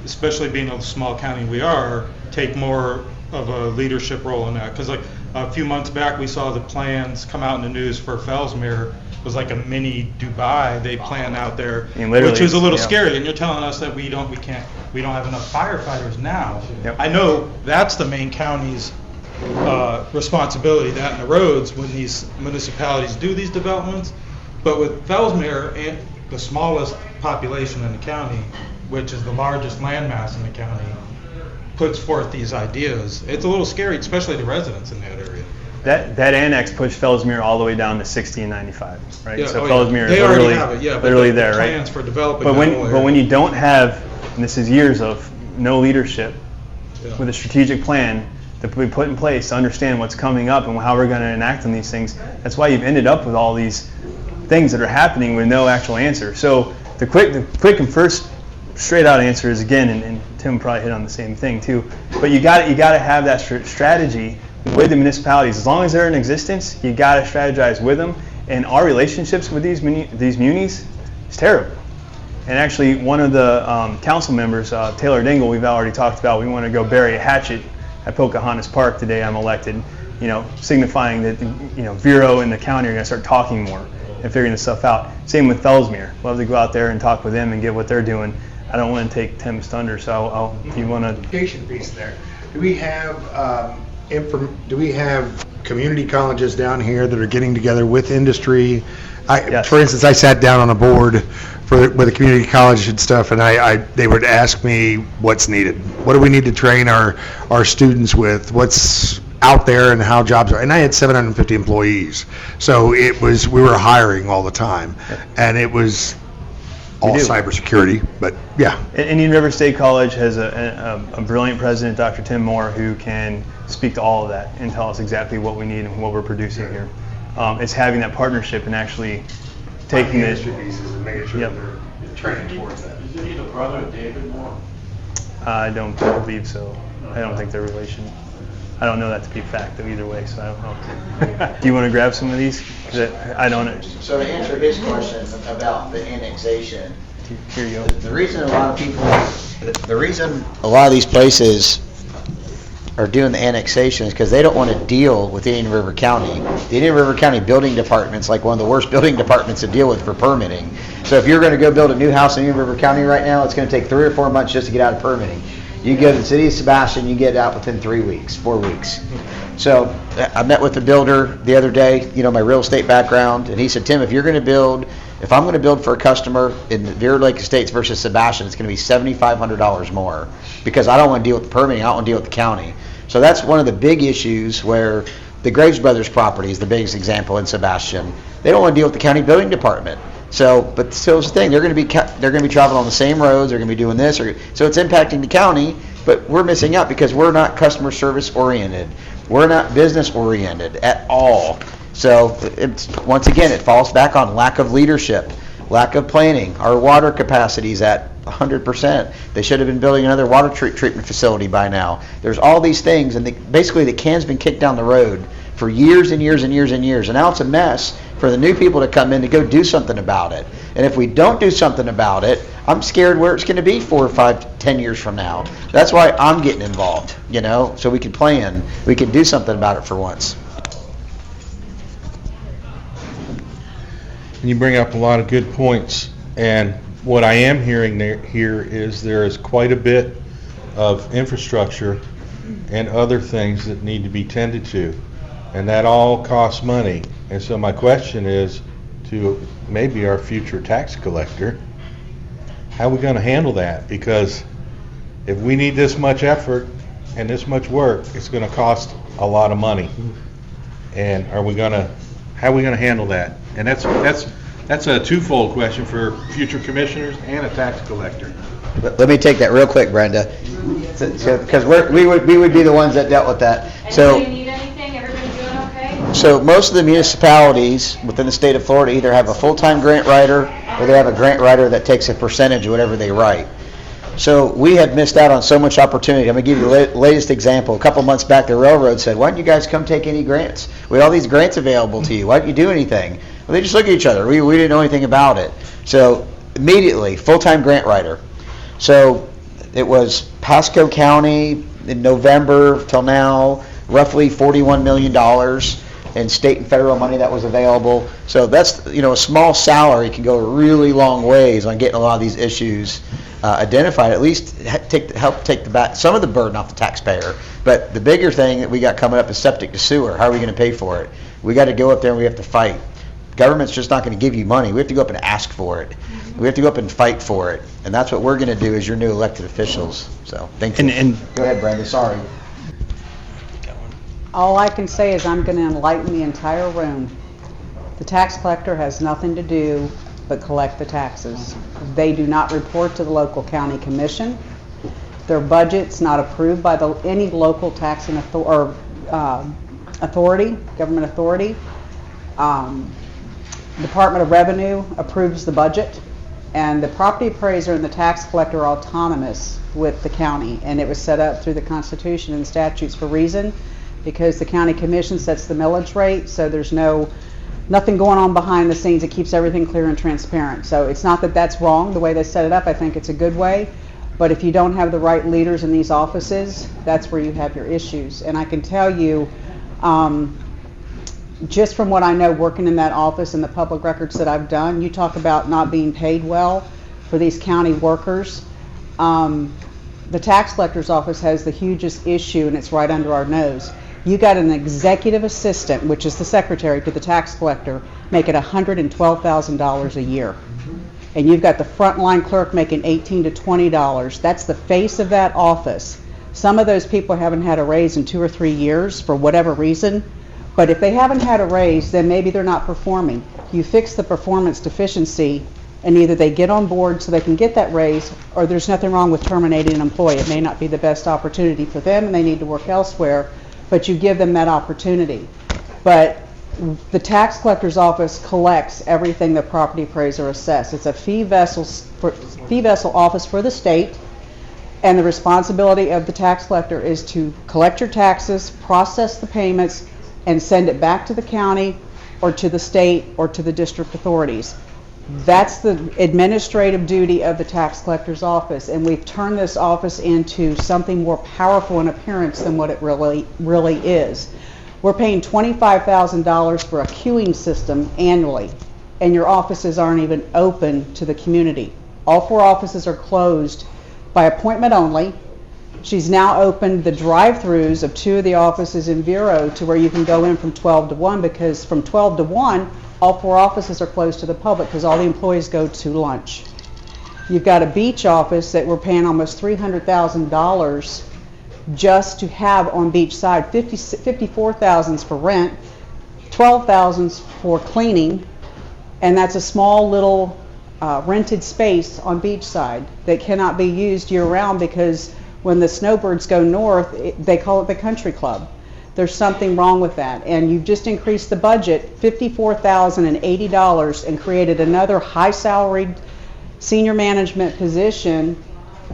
especially being a small county we are, take more of a leadership role in that? Because like a few months back we saw the plans come out in the news for Fellsmere. It was like a mini Dubai they plan out there, which is a little scary. And you're telling us that we don't have enough firefighters now. Yep. I know that's the main county's responsibility, that and the roads, when these municipalities do these developments. But with Fellsmere, and the smallest population in the county, which is the largest landmass in the county, puts forth these ideas, it's a little scary, especially the residents in that area. That annex pushed Fellsmere all the way down to 60 and 95, right? Yeah, so Fellsmere is literally there, right? Plans for developing but when you don't have, and this is years of no leadership, with a strategic plan that we put in place to understand what's coming up and how we're going to enact on these things, that's why you've ended up with all these things that are happening with no actual answer. So the quick and first straight out answer is, again, and Tim probably hit on the same thing too, but you got to have that strategy with the municipalities. As long as they're in existence, you got to strategize with them. And our relationships with these munis is terrible. And actually, one of the council members, Taylor Dingle, we've already talked about, we want to go bury a hatchet at Pocahontas Park the day I'm elected, signifying that Vero and the county are going to start talking more and figuring this stuff out. Same with Fellsmere. Love to go out there and talk with them and get what they're doing. I don't want to take Tim's thunder, so you want to... Education piece there. Do we have community colleges down here that are getting together with industry? Yes. For instance, I sat down on a board with a community college and stuff, and they would ask me what's needed. What do we need to train our students with? What's out there and how jobs are? And I had 750 employees, so we were hiring all the time, and it was all cybersecurity, but yeah. Indian River State College has a brilliant president, Dr. Tim Moore, who can speak to all of that and tell us exactly what we need and what we're producing here. It's having that partnership and actually taking it. Pieces and making sure they're training towards that. Is he the brother of David Moore? I don't believe so. I don't think they're relation. I don't know that to be a fact though either way, so I don't know. Do you want to grab some of these? 'Cause I don't know. So to answer his question about the annexation, Here you go. the reason a lot of these places are doing the annexation is because they don't want to deal with Indian River County. The Indian River County building department's like one of the worst building departments to deal with for permitting. So if you're going to go build a new house in Indian River County right now, it's going to take 3 or 4 months just to get out of permitting. You go to the city of Sebastian, you get out within 3 weeks, 4 weeks. So I met with the builder the other day, my real estate background, and he said, Tim, if I'm going to build for a customer in Deer Lake Estates versus Sebastian, it's going to be $7,500 more because I don't want to deal with the permitting, I don't want to deal with the county. So that's one of the big issues where the Graves Brothers property is the biggest example in Sebastian. They don't want to deal with the county building department. So, but still, the thing, they're going to be traveling on the same roads. They're going to be doing this, so it's impacting the county. But we're missing out because we're not customer service oriented. We're not business oriented at all. So, once again, it falls back on lack of leadership, lack of planning. Our water capacity is at 100%. They should have been building another water treatment facility by now. There's all these things, and basically the can's been kicked down the road for years and years and years and years. And now it's a mess for the new people to come in to go do something about it. And if we don't do something about it, I'm scared where it's going to be 4 or 5, 10 years from now. That's why I'm getting involved, so we can plan. We can do something about it for once. And you bring up a lot of good points. And what I am hearing here is there is quite a bit of infrastructure and other things that need to be tended to. And that all costs money. And so my question is to maybe our future tax collector, how are we going to handle that? Because if we need this much effort and this much work, it's going to cost a lot of money. And how are we going to handle that? And that's a twofold question for future commissioners and a tax collector. Let me take that real quick, Brenda, because we would be the ones that dealt with that. Do you need anything? Everybody doing okay? So most of the municipalities within the state of Florida either have a full-time grant writer or they have a grant writer that takes a percentage of whatever they write. So we have missed out on so much opportunity. I'm going to give you the latest example. A couple months back, the railroad said, why don't you guys come take any grants? We have all these grants available to you. Why don't you do anything? Well, they just look at each other. We didn't know anything about it. So immediately, full-time grant writer. So it was Pasco County in November till now, roughly $41 million in state and federal money that was available. So that's, a small salary can go a really long ways on getting a lot of these issues identified, at least help take some of the burden off the taxpayer. But the bigger thing that we got coming up is septic to sewer. How are we going to pay for it? We got to go up there and we have to fight. Government's just not going to give you money. We have to go up and ask for it. We have to go up and fight for it. And that's what we're going to do as your new elected officials. So thank you. Go ahead, Brenda. Sorry. All I can say is I'm going to enlighten the entire room. The tax collector has nothing to do but collect the taxes. They do not report to the local county commission. Their budget's not approved by any local taxing authority, government authority. Department of Revenue approves the budget, and the property appraiser and the tax collector are autonomous with the county, and it was set up through the Constitution and statutes for a reason, because the county commission sets the millage rate, so there's nothing going on behind the scenes. It keeps everything clear and transparent. So it's not that that's wrong the way they set it up. I think it's a good way, but if you don't have the right leaders in these offices, that's where you have your issues. And I can tell you, just from what I know working in that office and the public records that I've done, you talk about not being paid well for these county workers. The tax collector's office has the hugest issue, and it's right under our nose. You got an executive assistant, which is the secretary to the tax collector, making $112,000 a year. And you've got the frontline clerk making $18 to $20. That's the face of that office. Some of those people haven't had a raise in 2 or 3 years for whatever reason. But if they haven't had a raise, then maybe they're not performing. You fix the performance deficiency, and either they get on board so they can get that raise, or there's nothing wrong with terminating an employee. It may not be the best opportunity for them, and they need to work elsewhere, but you give them that opportunity. But the tax collector's office collects everything the property appraiser assesses. It's a fee vessel office for the state. And the responsibility of the tax collector is to collect your taxes, process the payments, and send it back to the county or to the state or to the district authorities. That's the administrative duty of the tax collector's office, and we've turned this office into something more powerful in appearance than what it really is. We're paying $25,000 for a queuing system annually, and your offices aren't even open to the community. All 4 offices are closed by appointment only. She's now opened the drive-throughs of 2 of the offices in Vero to where you can go in from 12 to 1, because from 12 to 1, all 4 offices are closed to the public because all the employees go to lunch. You've got a beach office that we're paying almost $300,000 just to have on beach side. $54,000 for rent, $12,000 for cleaning, and that's a small little rented space on beach side that cannot be used year round because when the snowbirds go north, they call it the country club. There's something wrong with that, and you've just increased the budget $54,080 and created another high salaried senior management position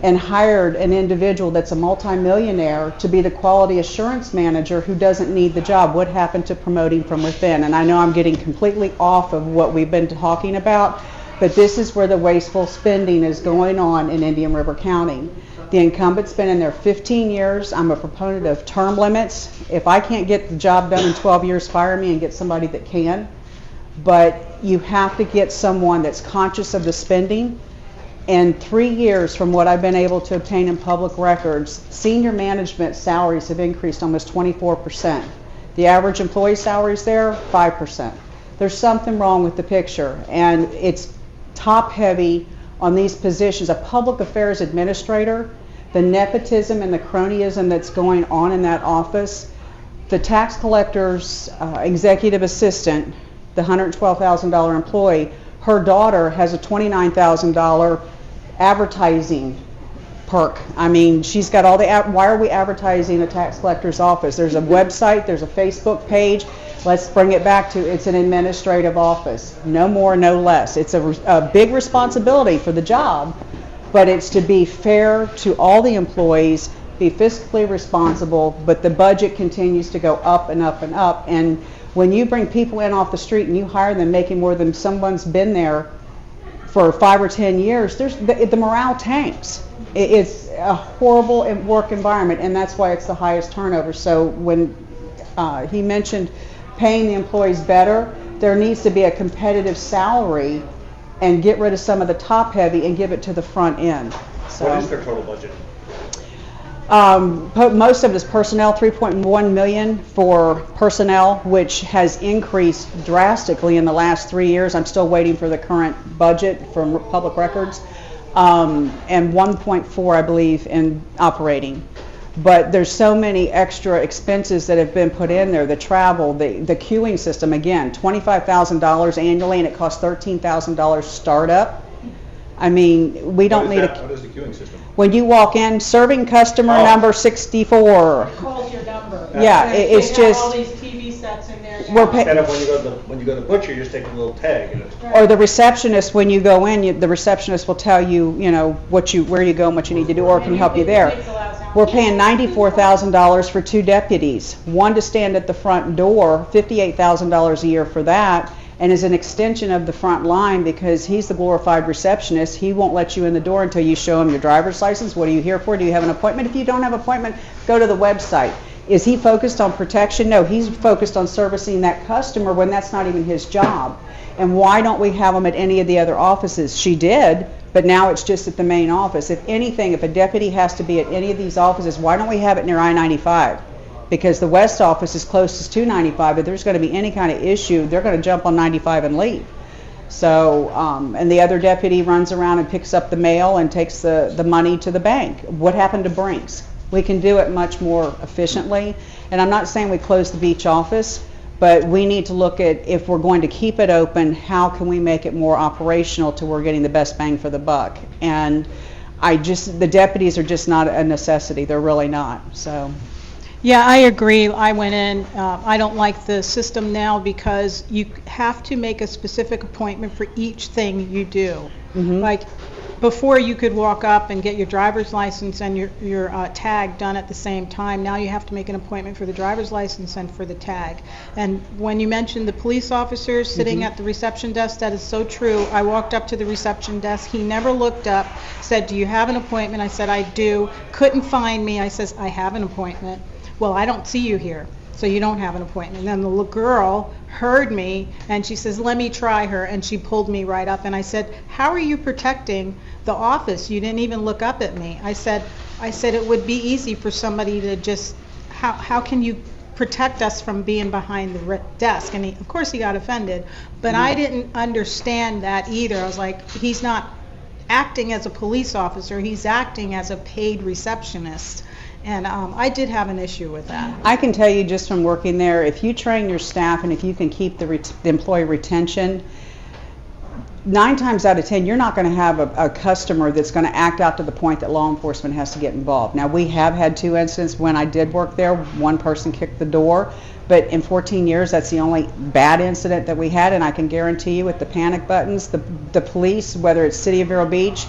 and hired an individual that's a multimillionaire to be the quality assurance manager who doesn't need the job. What happened to promoting from within? And I know I'm getting completely off of what we've been talking about, but this is where the wasteful spending is going on in Indian River County. The incumbent's been in there 15 years. I'm a proponent of term limits. If I can't get the job done in 12 years, fire me and get somebody that can. But you have to get someone that's conscious of the spending. In 3 years, from what I've been able to obtain in public records, senior management salaries have increased almost 24%. The average employee salaries there, 5%. There's something wrong with the picture, and it's top heavy on these positions. A public affairs administrator, the nepotism and the cronyism that's going on in that office, the tax collector's executive assistant, the $112,000 employee, her daughter has a $29,000 advertising perk. I mean, she's got all the, why are we advertising a tax collector's office? There's a website, there's a Facebook page. Let's bring it back to it's an administrative office. No more, no less. It's a big responsibility for the job, but it's to be fair to all the employees, be fiscally responsible, but the budget continues to go up and up and up. And when you bring people in off the street and you hire them making more than someone's been there for 5 or 10 years, the morale tanks. It's a horrible work environment, and that's why it's the highest turnover. So when he mentioned paying the employees better, there needs to be a competitive salary and get rid of some of the top heavy and give it to the front end. So, what is their total budget? Most of it is personnel, $3.1 million for personnel, which has increased drastically in the last 3 years. I'm still waiting for the current budget from public records, and 1.4, I believe, in operating. But there's so many extra expenses that have been put in there, the travel, the queuing system, again, $25,000 annually, and it costs $13,000 startup. I mean, we don't need What is the queuing system? When you walk in, serving customer number 64. It calls your number. Yeah, it's They have just. all these TV sets in there now. We're Instead of when you go to the butcher, you just take a little tag. And it's, Or the receptionist, when you go in, the receptionist will tell you, you know, where you go and what you need to do, or can help you there. We're paying $94,000 for 2 deputies, one to stand at the front door, $58,000 a year for that, and is an extension of the front line because he's the glorified receptionist. He won't let you in the door until you show him your driver's license. What are you here for? Do you have an appointment? If you don't have an appointment, go to the website. Is he focused on protection? No, he's focused on servicing that customer when that's not even his job. And why don't we have him at any of the other offices? She did, but now it's just at the main office. If anything, if a deputy has to be at any of these offices, why don't we have it near I-95? Because the west office is closest to 95. If there's going to be any kind of issue, they're going to jump on 95 and leave. So, and the other deputy runs around and picks up the mail and takes the money to the bank. What happened to Brinks? We can do it much more efficiently. And I'm not saying we close the beach office, but we need to look at, if we're going to keep it open, how can we make it more operational to where we're getting the best bang for the buck? And the deputies are just not a necessity. They're really not. So. Yeah, I agree. I went in. I don't like the system now because you have to make a specific appointment for each thing you do. Mm-hmm. Like, before you could walk up and get your driver's license and your tag done at the same time. Now you have to make an appointment for the driver's license and for the tag. And when you mentioned the police officers sitting at the reception desk, that is so true. I walked up to the reception desk. He never looked up, said, "Do you have an appointment?" I said, "I do." Couldn't find me. I says, "I have an appointment." "Well, I don't see you here, so you don't have an appointment." And then the little girl heard me and she says, "Let me try her," and she pulled me right up. And I said, "How are you protecting the office? You didn't even look up at me." I said it would be easy for somebody to just, how can you protect us from being behind the desk? And of course he got offended, but I didn't understand that either. I was like, he's not acting as a police officer, he's acting as a paid receptionist. And I did have an issue with that. I can tell you just from working there, if you train your staff and if you can keep the employee retention, 9 times out of 10, you're not going to have a customer that's going to act out to the point that law enforcement has to get involved. Now, we have had 2 incidents when I did work there. One person kicked the door, but in 14 years, that's the only bad incident that we had, and I can guarantee you with the panic buttons, the police, whether it's City of Vero Beach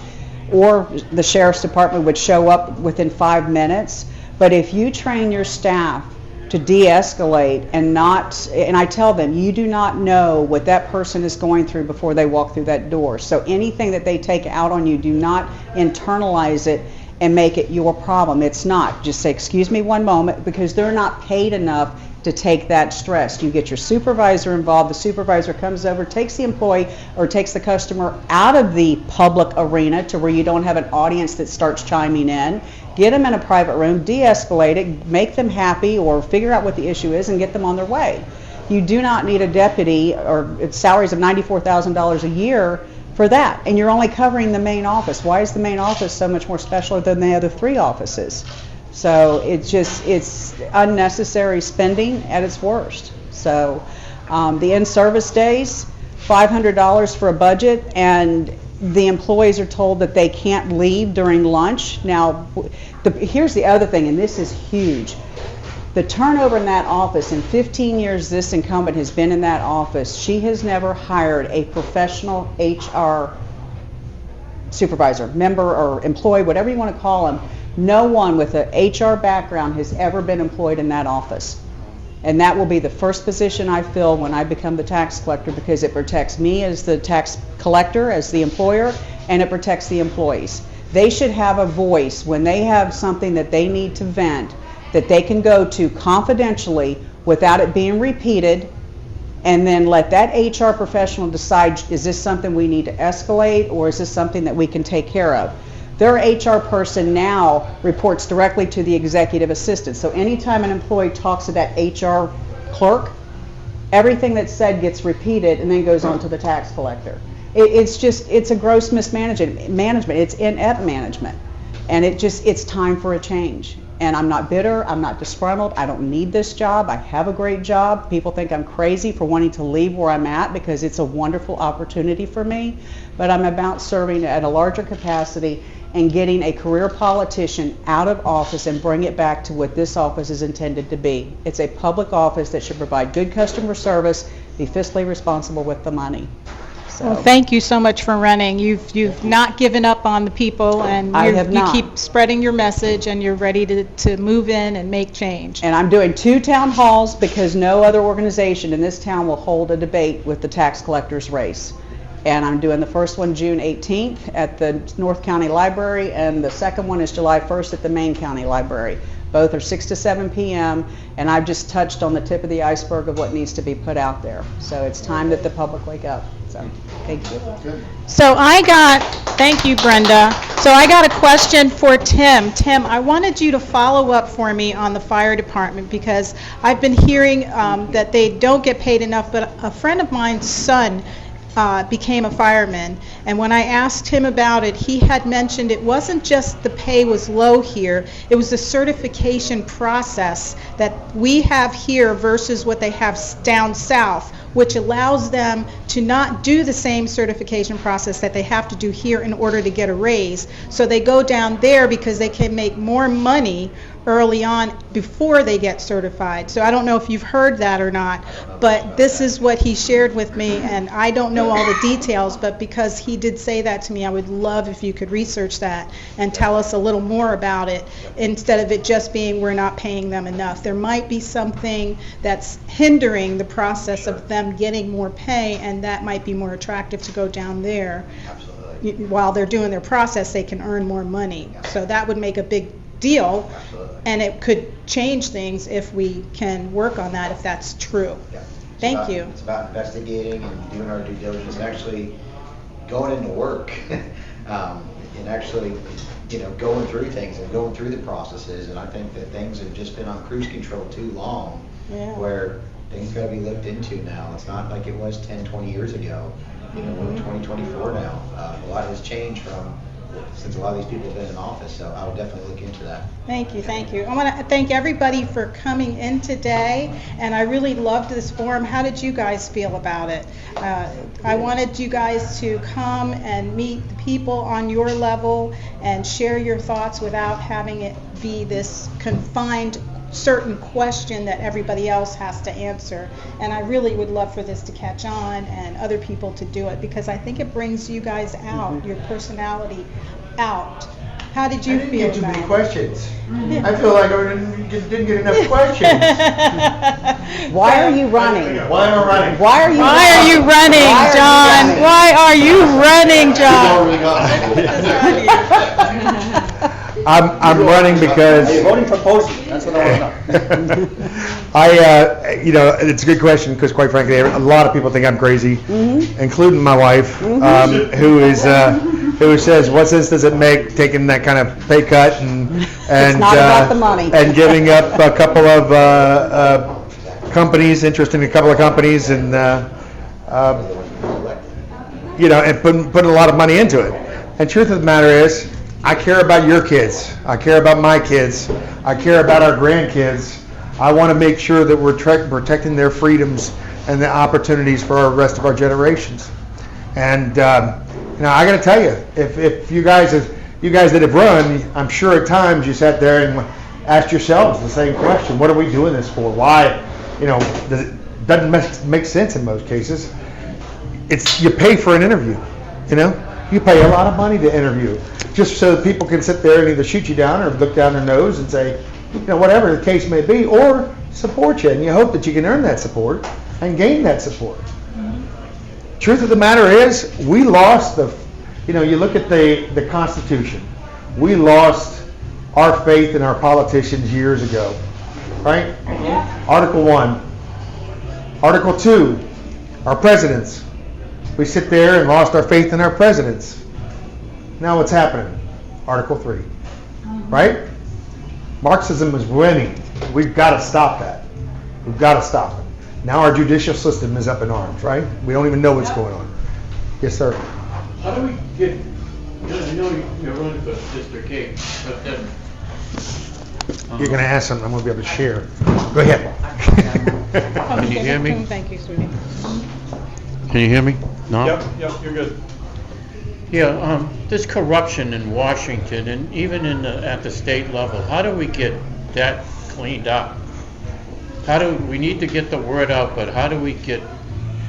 or the Sheriff's Department, would show up within 5 minutes. But if you train your staff to de-escalate and I tell them, you do not know what that person is going through before they walk through that door. So anything that they take out on you, do not internalize it and make it your problem. It's not. Just say, "Excuse me one moment," because they're not paid enough to take that stress. You get your supervisor involved. The supervisor comes over, takes the employee or takes the customer out of the public arena to where you don't have an audience that starts chiming in. Get them in a private room, de-escalate it, make them happy or figure out what the issue is and get them on their way. You do not need a deputy or salaries of $94,000 a year for that. And you're only covering the main office. Why is the main office so much more special than the other 3 offices? So it's unnecessary spending at its worst. So the in-service days, $500 for a budget, and the employees are told that they can't leave during lunch. Now, here's the other thing, and this is huge. The turnover in that office, in 15 years this incumbent has been in that office, she has never hired a professional HR supervisor, member or employee, whatever you want to call them. No one with an HR background has ever been employed in that office. And that will be the first position I fill when I become the tax collector, because it protects me as the tax collector, as the employer, and it protects the employees. They should have a voice when they have something that they need to vent, that they can go to confidentially without it being repeated, and then let that HR professional decide, is this something we need to escalate or is this something that we can take care of? Their HR person now reports directly to the executive assistant. So anytime an employee talks to that HR clerk, everything that's said gets repeated and then goes on to the tax collector. It's a gross mismanagement. It's inept management. And it's time for a change. And I'm not bitter, I'm not disgruntled, I don't need this job, I have a great job. People think I'm crazy for wanting to leave where I'm at because it's a wonderful opportunity for me. But I'm about serving at a larger capacity and getting a career politician out of office and bring it back to what this office is intended to be. It's a public office that should provide good customer service, be fiscally responsible with the money. So. Well, thank you so much for running. You've not given up on the people, and you keep spreading your message, and you're ready to move in and make change. And I'm doing 2 town halls because no other organization in this town will hold a debate with the tax collector's race. And I'm doing the first one June 18th at the North County Library, and the second one is July 1st at the Main County Library. Both are 6 to 7 p.m., and I've just touched on the tip of the iceberg of what needs to be put out there. So it's time that the public wake up. So, thank you. So thank you, Brenda. So I got a question for Tim. Tim, I wanted you to follow up for me on the fire department, because I've been hearing that they don't get paid enough, but a friend of mine's son became a fireman, and when I asked him about it, he had mentioned it wasn't just the pay was low here, it was the certification process that we have here versus what they have down south, which allows them to not do the same certification process that they have to do here in order to get a raise. So they go down there because they can make more money early on before they get certified. So I don't know if you've heard that or not, but this is what he shared with me, and I don't know all the details, but because he did say that to me, I would love if you could research that and tell us a little more about it, instead of it just being we're not paying them enough. There might be something that's hindering the process of them getting more pay, and that might be more attractive to go down there. Absolutely. While they're doing their process, they can earn more money. So that would make a big deal, and it could change things if we can work on that, if that's true. Yeah. Thank you. It's about investigating and doing our due diligence, and actually going into work, and actually, going through things and going through the processes. And I think that things have just been on cruise control too long, where things got to be looked into now. It's not like it was 10, 20 years ago. We're in 2024 now. A lot has changed since a lot of these people have been in office, so I will definitely look into that. Thank you, thank you. I want to thank everybody for coming in today, and I really loved this forum. How did you guys feel about it? I wanted you guys to come and meet the people on your level and share your thoughts without having it be this confined certain question that everybody else has to answer. And I really would love for this to catch on and other people to do it, because I think it brings you guys out, your personality out. How did you feel get too about many it? questions. I feel like I didn't get enough questions. Why are you running? Why am I running? Why are you Why are you running, John? Why are you running, John? I'm running because Are you voting for Posey? That's what I want to know. it's a good question, because quite frankly, a lot of people think I'm crazy, including my wife, who says, "What sense does it make taking that kind of pay cut and not about the money. and giving up a couple of companies, interest in a couple of companies, and and putting a lot of money into it." And truth of the matter is, I care about your kids. I care about my kids. I care about our grandkids. I want to make sure that we're protecting their freedoms and the opportunities for the rest of our generations. And I got to tell you, if you guys that have run, I'm sure at times you sat there and asked yourselves the same question: what are we doing this for? Why? Doesn't make sense in most cases. You pay for an interview. You pay a lot of money to interview, just so that people can sit there and either shoot you down or look down their nose and say, whatever the case may be, or support you. And you hope that you can earn that support and gain that support. Truth of the matter is, we lost you look at the Constitution. We lost our faith in our politicians years ago, right? Yeah. Article 1. Article 2, our presidents. We sit there and lost our faith in our presidents. Now what's happening? Article 3, right? Marxism is winning. We've got to stop that. We've got to stop it. Now our judicial system is up in arms, right? We don't even know what's going on. Yes, sir. How do we get, I know you're running for District 8, but then... You're going to ask something I'm going to be able to share. Go ahead. Can you hear me? Thank you, sweetie. Can you hear me? No? Yep, you're good. Yeah, there's corruption in Washington and even at the state level. How do we get that cleaned up? We need to get the word out, but how do we get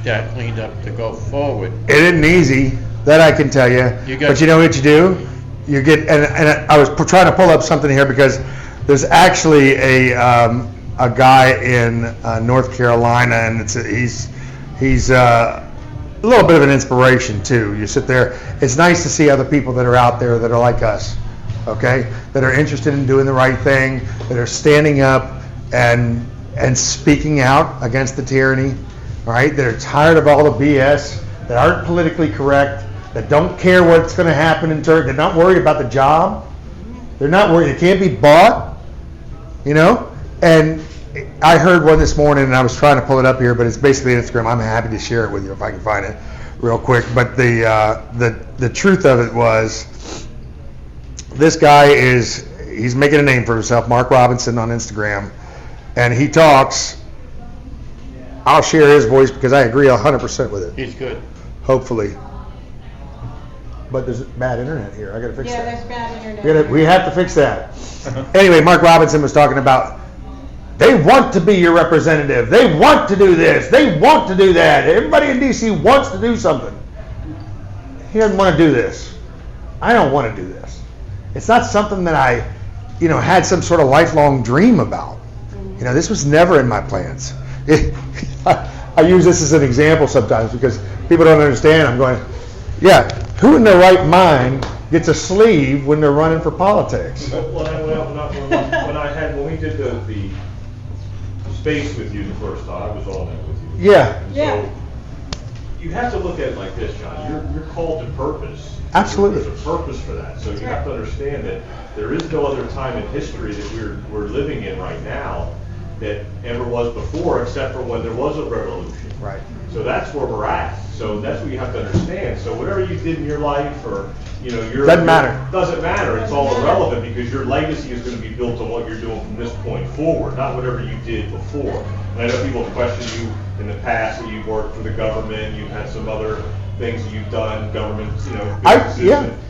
that cleaned up to go forward? It isn't easy, that I can tell you. But you know what you do? You get, and I was trying to pull up something here because there's actually a guy in North Carolina, and he's a little bit of an inspiration too. You sit there, it's nice to see other people that are out there that are like us, okay? That are interested in doing the right thing, that are standing up and speaking out against the tyranny, right? That are tired of all the BS, that aren't politically correct, that don't care what's going to happen in turn. They're not worried about the job. They're not worried. It can't be bought, And I heard one this morning, and I was trying to pull it up here, but it's basically Instagram. I'm happy to share it with you if I can find it real quick. But the truth of it was, this guy he's making a name for himself, Mark Robinson on Instagram, and he talks. I'll share his voice because I agree 100% with it. He's good. Hopefully. but there's bad internet here. I gotta fix Yeah, that. there's bad internet. We have to fix that. Anyway, Mark Robinson was talking about, they want to be your representative. They want to do this. They want to do that. Everybody in D.C. wants to do something. He doesn't want to do this. I don't want to do this. It's not something that I, had some sort of lifelong dream about. This was never in my plans. I use this as an example sometimes because people don't understand. I'm going, yeah, who in their right mind gets a sleeve when they're running for politics? When we did the space with you the first time, I was on that with you. Yeah. So you have to look at it like this, John. You're called to purpose. Absolutely. There's a purpose for that. So you have to understand that there is no other time in history that we're living in right now that ever was before, except for when there was a revolution. Right. So that's where we're at. So that's what you have to understand. So whatever you did in your life, or your doesn't matter. Doesn't matter. It's all irrelevant because your legacy is going to be built on what you're doing from this point forward, not whatever you did before. And I know people have questioned you in the past that you've worked for the government, you've had some other things that you've done, government, businesses.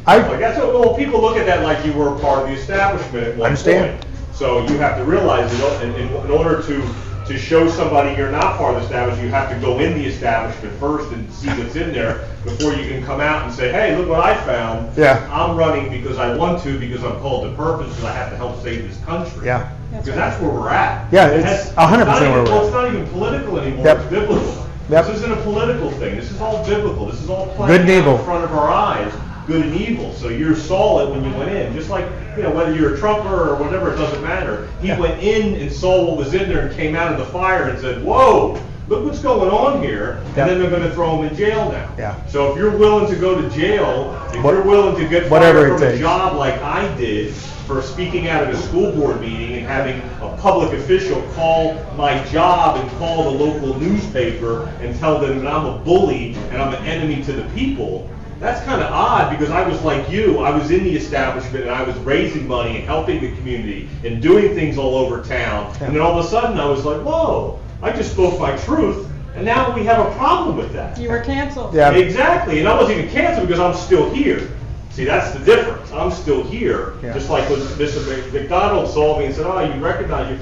Like that's what people look at that like you were part of the establishment at one point. So you have to realize that in order to show somebody you're not part of the establishment, you have to go in the establishment first and see what's in there before you can come out and say, hey, look what I found. Yeah. I'm running because I want to, because I'm called to purpose, because I have to help save this country. Yeah. Because that's where we're at. Yeah, it's 100% where we're at. It's not even political anymore. Yep. It's biblical. Yep. This isn't a political thing. This is all biblical. This is all Good playing and out evil. in front of our eyes. Good and evil. So you saw it when you went in. Just like, whether you're a Trumper or whatever, it doesn't matter. He went in and saw what was in there and came out of the fire and said, whoa, look what's going on here. And then they're going to throw him in jail now. Yeah. So if you're willing to go to jail, if you're willing to get whatever fired it from a takes. job like I did for speaking out at a school board meeting and having a public official call my job and call the local newspaper and tell them that I'm a bully and I'm an enemy to the people, that's kind of odd because I was like you. I was in the establishment and I was raising money and helping the community and doing things all over town. And then all of a sudden I was like, whoa, I just spoke my truth. And now we have a problem with that. You were canceled. Yeah. Exactly. And I wasn't even canceled because I'm still here. See, that's the difference. I'm still here. Yeah. Just like when Mr. McDonald saw me and said, oh, you recognize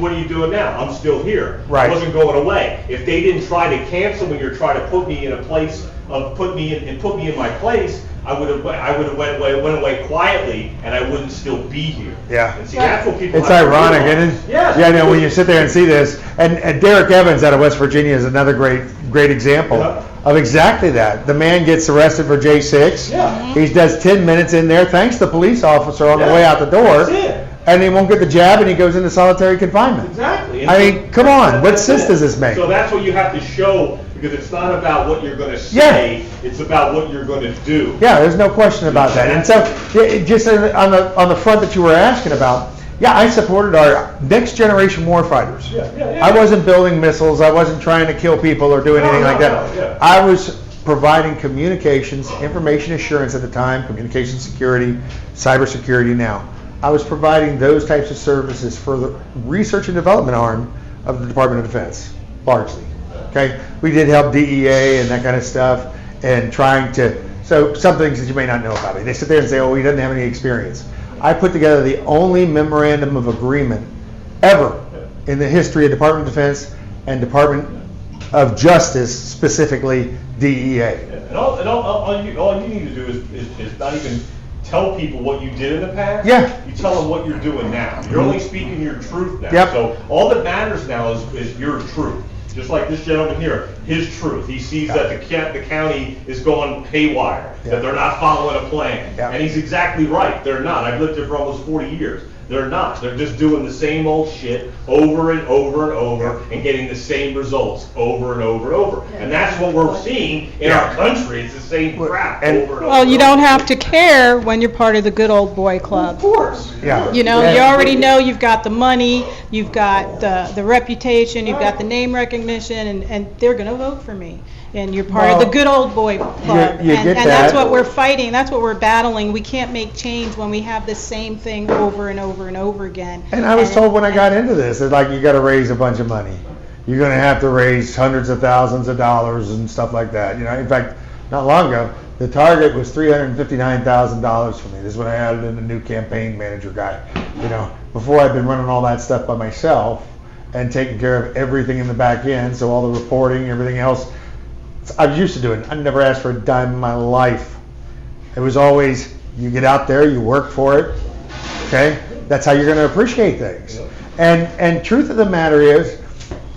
what are you doing now? I'm still here. Right. I wasn't going away. If they didn't try to cancel me or try to put me in a place of put me in my place, I would have went away quietly, and I wouldn't still be here. Yeah. And see, that's what people. It's have to ironic, realize. isn't it? Yes. Yeah, I know, when you sit there and see this. And Derek Evans out of West Virginia is another great example of exactly that. The man gets arrested for J6. Yeah. He does 10 minutes in there, thanks the police officer on the Yeah. way out the door. That's it. And he won't get the jab, and he goes into solitary confinement. Exactly. And I mean, come on, what sense does this make? So that's what you have to show, because it's not about what you're going to say, it's about what you're going to do. Yeah, there's no question about that. And so, just on the front that you were asking about, yeah, I supported our next generation warfighters. Yeah. I wasn't building missiles. I wasn't trying to kill people or do anything like that. No. I was providing communications, information assurance at the time, communication security, cyber security now. I was providing those types of services for the research and development arm of the Department of Defense, largely. Okay, we did help DEA and that kind of stuff, and trying to. So some things that you may not know about it. They sit there and say, "Oh, he doesn't have any experience." I put together the only memorandum of agreement ever in the history of Department of Defense and Department of Justice, specifically DEA. And all you need to do is not even tell people what you did in the past. Yeah. You tell them what you're doing now. You're only speaking your truth now. Yep. So all that matters now is your truth. Just like this gentleman here, his truth. He sees that the county is going haywire, that they're not following a plan. Yeah. And he's exactly right. They're not. I've lived here for almost 40 years. They're not. They're just doing the same old shit over and over and over and getting the same results over and over and over. And that's what we're seeing in our country. It's the same crap over and over. Well, you don't have to care when you're part of the good old boy club. Of course. Yeah. You know, you already know you've got the money, you've got the reputation, you've got the name recognition, and they're going to vote for me. And you're part of the good old boy club. You get and that's that. what we're fighting, that's what we're battling. We can't make change when we have the same thing over and over and over again. And I was told when I got into this, that like you got to raise a bunch of money. You're going to have to raise hundreds of thousands of dollars and stuff like that. You know, in fact, not long ago, the target was $359,000 for me. This is when I added in a new campaign manager guy. You know, before I'd been running all that stuff by myself and taking care of everything in the back end, so all the reporting, everything else, I was used to doing. I never asked for a dime in my life. It was always, you get out there, you work for it, okay? That's how you're going to appreciate things. And truth of the matter is,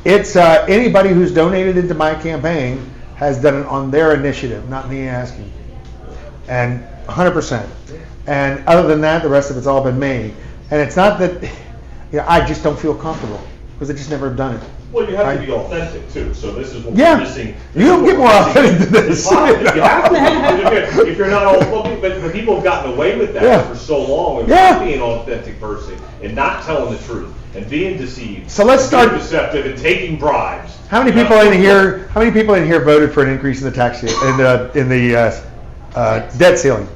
it's anybody who's donated into my campaign has done it on their initiative, not me asking. And 100%. And other than that, the rest of it's all been me. And it's not that, I just don't feel comfortable because I just never have done it. Well, you have to be authentic too, so this is what Yeah. we're missing. You don't get more authentic than this. You have to. If you're not all, but people have gotten away with that Yeah. for so long, and Yeah. not being an authentic person, and not telling the truth, and being deceived. So let's and being start- deceptive and taking bribes. How many people in here? How many people in here voted for an increase in the tax in the debt ceiling?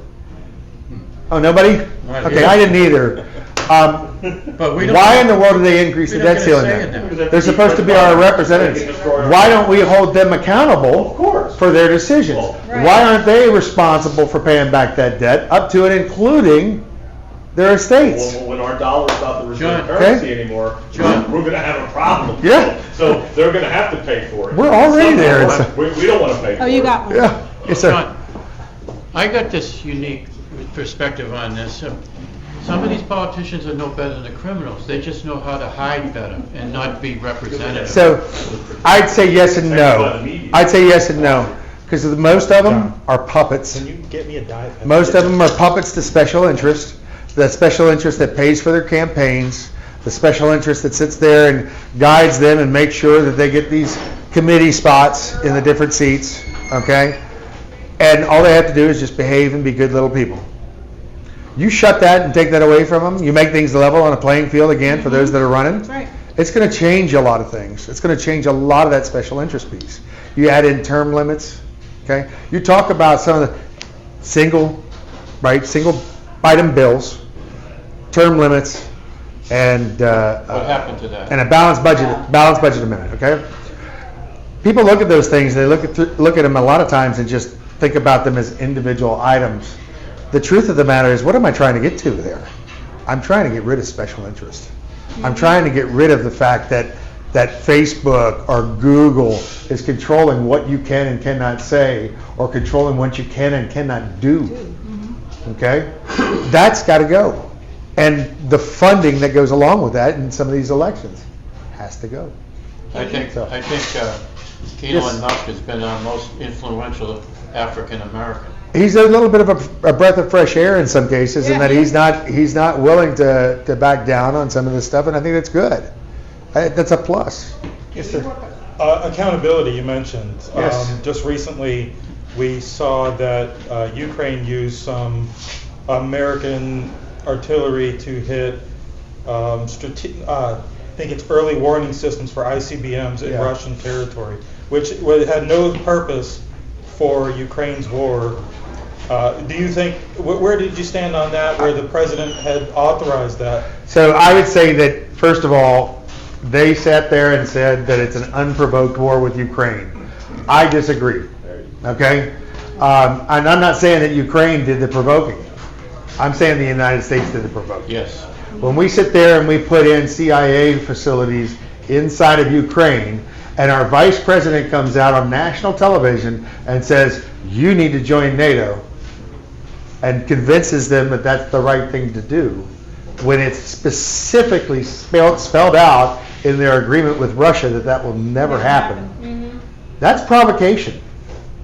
Oh, nobody? Not Okay, here. I didn't either. But we don't. Why in the world do they increase we the don't debt get a ceiling say in then? that. They're supposed to be our representatives. Why don't we hold them accountable Of course. for their decisions? Right. Why aren't they responsible for paying back that debt up to and including their estates? When our dollar's not the reserve John. currency Okay. anymore, John. we're gonna have a problem. Yeah. So they're gonna have to pay for it. We're already there. Somehow. We don't wanna pay for it. Oh, you got one. Yeah, yes, sir. John, I got this unique perspective on this. Some of these politicians are no better than the criminals. They just know how to hide better and not be representative. So I'd say yes and no. I'd say yes and no. Because most of them are puppets. Can you get me a Diet Pepsi? Most of them are puppets to special interest. The special interest that pays for their campaigns, the special interest that sits there and guides them and makes sure that they get these committee spots in the different seats, okay? And all they have to do is just behave and be good little people. You shut that and take that away from them, you make things level on a playing field again for those that are running. That's right. It's going to change a lot of things. It's going to change a lot of that special interest piece. You add in term limits, okay? You talk about some of the single item bills, term limits, and What happened to that? and a balanced budget amendment, okay? People look at those things, they look at them a lot of times and just think about them as individual items. The truth of the matter is, what am I trying to get to there? I'm trying to get rid of special interest. I'm trying to get rid of the fact that Facebook or Google is controlling what you can and cannot say, or controlling what you can and cannot do. Okay? That's got to go. And the funding that goes along with that in some of these elections has to go. I think Yes. Elon Musk has been our most influential African American. He's a little bit of a breath of fresh air in some cases, in that he's not willing to back down on some of this stuff, and I think that's good. That's a plus. Yes, sir. Accountability, you mentioned. Yes. Just recently, we saw that Ukraine used some American artillery to hit, I think it's early warning systems for ICBMs in Yeah. Russian territory, which had no purpose for Ukraine's war. Do you think, where did you stand on that, where the president had authorized that? So I would say that, first of all, they sat there and said that it's an unprovoked war with Ukraine. I disagree. Okay? And I'm not saying that Ukraine did the provoking. I'm saying the United States did the provoking. Yes. When we sit there and we put in CIA facilities inside of Ukraine, and our vice president comes out on national television and says, you need to join NATO, and convinces them that that's the right thing to do, when it's specifically spelled out in their agreement with Russia that will never happen. That's provocation,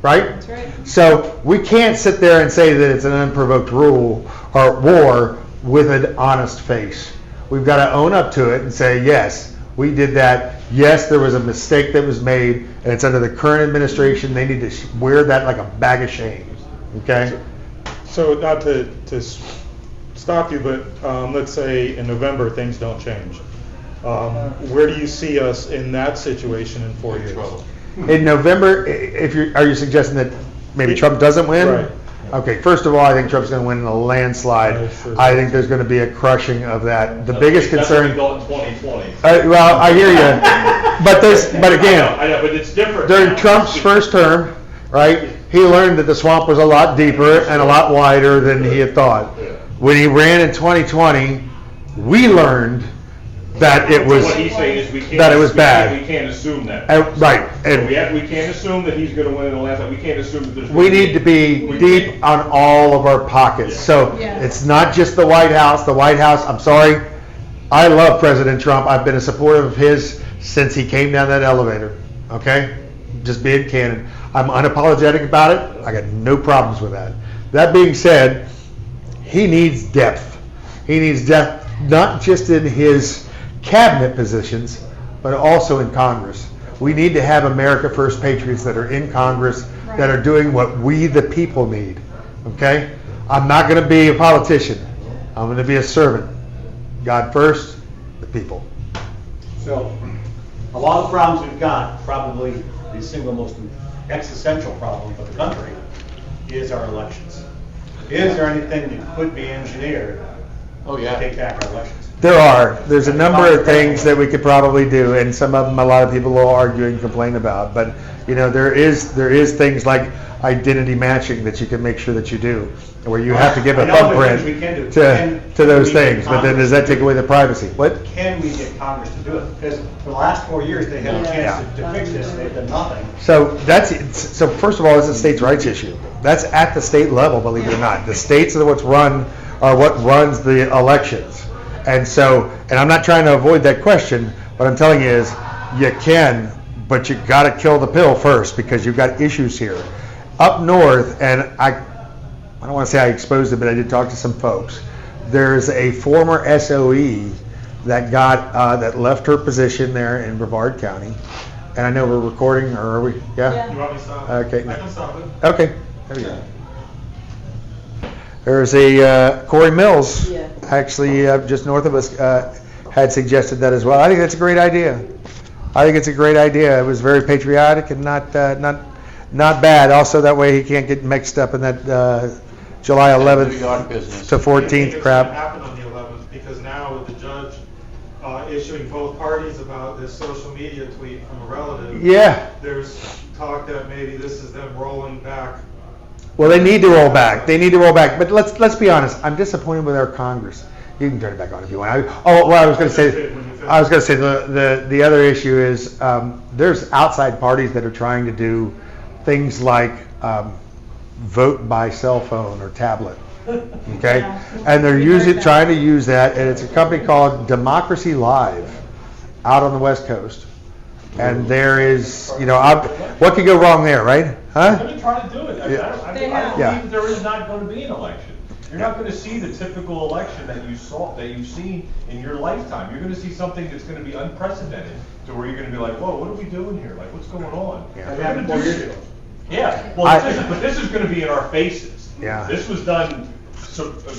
right? That's right. So we can't sit there and say that it's an unprovoked rule or war with an honest face. We've got to own up to it and say, yes, we did that. Yes, there was a mistake that was made, and it's under the current administration. They need to wear that like a bag of shame. Okay? So not to stop you, but let's say in November things don't change. Where do you see us in that situation in 4 years? In November, are you suggesting that maybe Trump doesn't win? Right. Okay, first of all, I think Trump's going to win in a landslide. I think there's going to be a crushing of that. The biggest concern. That's what we got in 2020. Well, I hear you, but again, I know, but it's different. during Trump's first term, right? he learned that the swamp was a lot deeper and a lot wider than he had thought. When he ran in 2020, we learned that it was What he's saying is we can't, that it was bad. We can't assume that. Right, and We can't assume that he's going to win in the landslide. We can't assume that there's. we need to be deep on all of our pockets. So it's not just the White House. The White House, I'm sorry, I love President Trump. I've been a supporter of his since he came down that elevator. Okay? Just being candid. I'm unapologetic about it. I got no problems with that. That being said, he needs depth. He needs depth not just in his cabinet positions, but also in Congress. We need to have America First patriots that are in Congress that are doing what we the people need. Okay? I'm not going to be a politician. I'm going to be a servant. God first, the people. So, a lot of problems we've got, probably the single most existential problem for the country is our elections. Is there anything that could be engineered to take back our elections? There's a number of things that we could probably do, and some of them a lot of people will argue and complain about. But there is things like identity matching that you can make sure that you do, where you have to give a thumbprint to those things. But then does that take away the privacy? What? Can we get Congress to do it? Because for the last 4 years they had a chance to fix this and they've done nothing. So first of all, it's a states' rights issue. That's at the state level, believe it or not. The states are what runs the elections. And I'm not trying to avoid that question. What I'm telling you is you can, but you got to kill the pill first because you've got issues here. Up north, and I don't want to say I exposed it, but I did talk to some folks. There's a former SOE that that left her position there in Brevard County. And I know we're recording, or are we? Yeah? You want me to stop it? Okay. I can stop it. Okay. There we go. There's a Corey Mills, actually just north of us, had suggested that as well. I think that's a great idea. It was very patriotic and not bad. Also, that way he can't get mixed up in that July 11th to 14th crap. It's going to happen on the 11th because now with the judge issuing both parties about this social media tweet from a relative, there's talk that maybe this is them rolling back. Well, they need to roll back. But let's be honest. I'm disappointed with our Congress. You can turn it back on if you want. I was going to say the other issue is there's outside parties that are trying to do things like vote by cell phone or tablet. Okay, and they're trying to use that, and it's a company called Democracy Live out on the West Coast. And there is, what could go wrong there, right? Huh? They're going to try to do it. I believe there is not going to be an election. You're not going to see the typical election that you've seen in your lifetime. You're going to see something that's going to be unprecedented, to where you're going to be like, whoa, what are we doing here? Like, what's going on? Yeah. Well, this is going to be in our faces. Yeah. This was done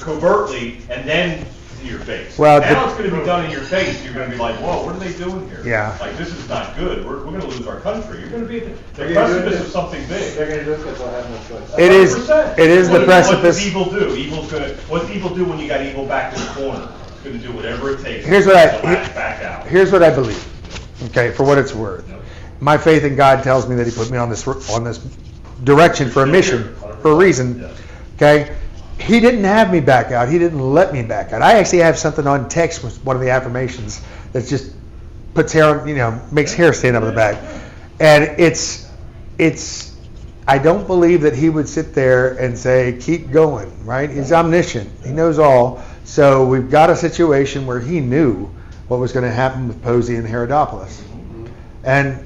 covertly, and then to your face. Well, now it's going to be done in your face. You're going to be like, whoa, what are they doing here? Yeah. Like, this is not good. We're going to lose our country. You're going to be at the precipice of something big. They're going to do this because they'll have no choice. It is the precipice. What does evil do? What does evil do when you got evil back in the corner? It's going to do whatever it takes Here's to lash back out. Here's what I believe. Okay, for what it's worth. My faith in God tells me that He put me on this direction for a mission, for a reason. Okay? He didn't have me back out. He didn't let me back out. I actually have something on text with one of the affirmations that just puts hair on, makes hair stand up on the back. And it's I don't believe that He would sit there and say, keep going, right? He's omniscient. He knows all. So we've got a situation where He knew what was going to happen with Posey and Herodopoulos. And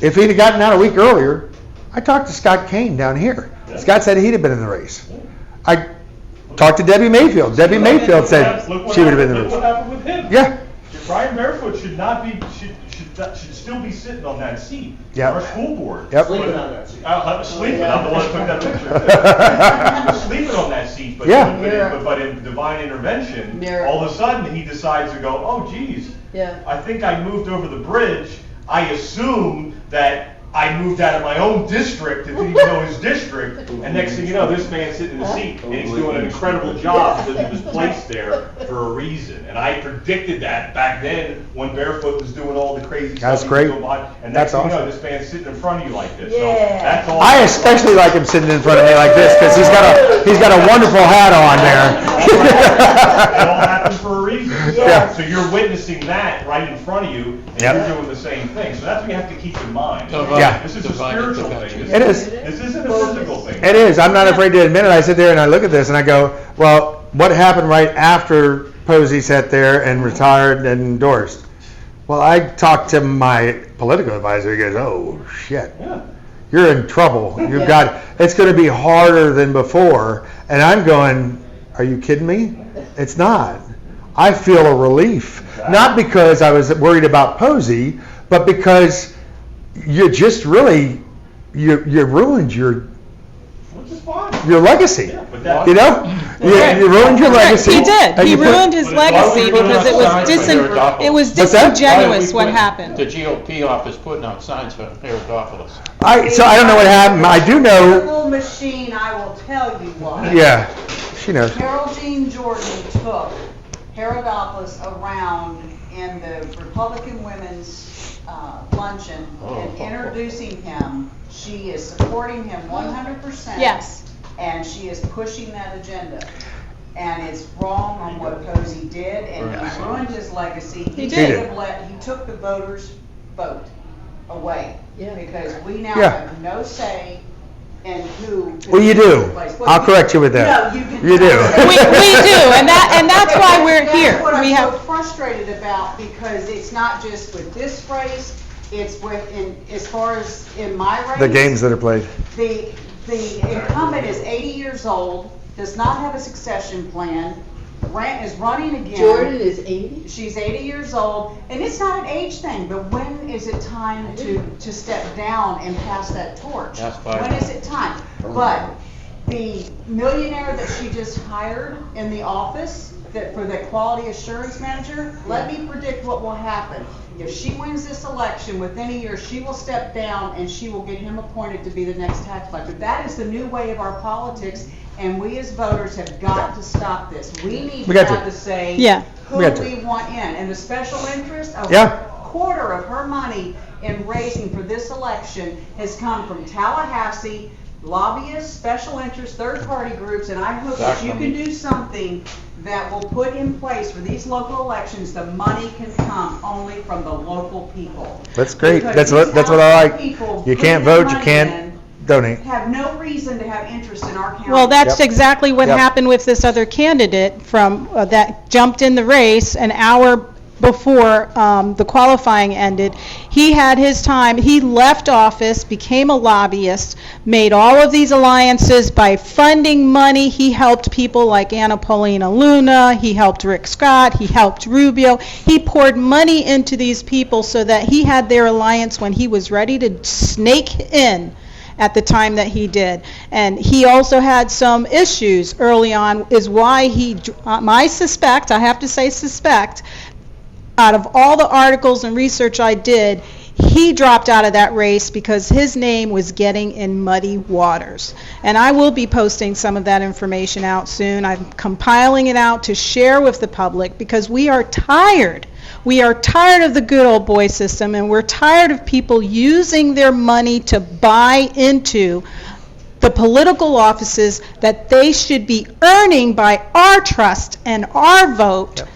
if he'd have gotten out a week earlier, I talked to Scott Kane down here. Scott said he'd have been in the race. I talked to Debbie Mayfield. Debbie Mayfield said she would have been in the race. Look what happened with him. Yeah. Brian Barefoot should still be sitting on that seat. Yep. Our school board. Yep. Sleeping on that seat. Sleeping. I'm the one that took that picture. He was sleeping on that seat, but in divine intervention, all of a sudden he decides to go, oh geez, I think I moved over the bridge. I assume that I moved out of my own district that didn't even know his district, and next thing you know, this man's sitting in the seat, and he's doing an incredible job because he was placed there for a reason. And I predicted that back then when Barefoot was doing all the crazy stuff. That's great. And That's next thing you know, awesome. this man's sitting in front of you like this. So that's all. I especially like him sitting in front of me like this because he's got a wonderful hat on there. It all happened for a reason. Yeah. So you're witnessing that right in front of you, and Yep. you're doing the same thing. So that's what you have to keep in mind. Yeah. This is a spiritual thing. It is. This isn't a physical thing. It is. I'm not afraid to admit it. I sit there and I look at this and I go, well, what happened right after Posey sat there and retired and endorsed? Well, I talked to my political advisor. He goes, oh, shit. Yeah. You're in trouble. You've got, it's going to be harder than before. And I'm going, are you kidding me? It's not. I feel a relief. Not because I was worried about Posey, but because you just really, you ruined your legacy. You know? You ruined your legacy. He did. And He you put- ruined his legacy because it was What's that? disingenuous what happened. The GOP office putting out signs for Herodophilus. So I don't know what happened. I do know. Little machine, I will tell you what. Yeah, she knows. Carol Jean Jordan took Herodophilus around in the Republican Women's Luncheon and introducing him. She is supporting him 100%. Yes. And she is pushing that agenda. And it's wrong on what Posey did, and he ruined his legacy. He did. He took the voters' vote away. Because we now Yeah. have no say in who. Well, you do. Well, I'll correct you with that. No, you can. You do. We do, and that's why we're here. That's what We I'm have. so frustrated about, because it's not just with this race, it's with, as far as in my race. The games that are played. The incumbent is 80 years old, does not have a succession plan, is running again. Jordan is 80? She's 80 years old, and it's not an age thing, but when is it time to step down and pass that torch? That's fine. When is it time? But the millionaire that she just hired in the office for the quality assurance manager, let me predict what will happen. If she wins this election, within a year, she will step down and she will get him appointed to be the next tax collector. That is the new way of our politics, and we as voters have got to stop this. We need to have to say who we want in. And the special interest, a quarter of her money in raising for this election has come from Tallahassee, lobbyists, special interests, third-party groups, and I hope that you can do something that will put in place for these local elections. The money can come only from the local people. That's great. Because That's what I like. people You can't putting vote. You money can't donate. have no reason to have interest in our county. Well, that's exactly what happened with this other candidate from that jumped in the race an hour before the qualifying ended. He had his time. He left office, became a lobbyist, made all of these alliances by funding money. He helped people like Anna Paulina Luna. He helped Rick Scott. He helped Rubio. He poured money into these people so that he had their alliance when he was ready to snake in at the time that he did. And he also had some issues early on, is why I have to say suspect, out of all the articles and research I did, he dropped out of that race because his name was getting in muddy waters. And I will be posting some of that information out soon. I'm compiling it out to share with the public because we are tired. We are tired of the good old boy system, and we're tired of people using their money to buy into the political offices that they should be earning by our trust and our vote. Yep.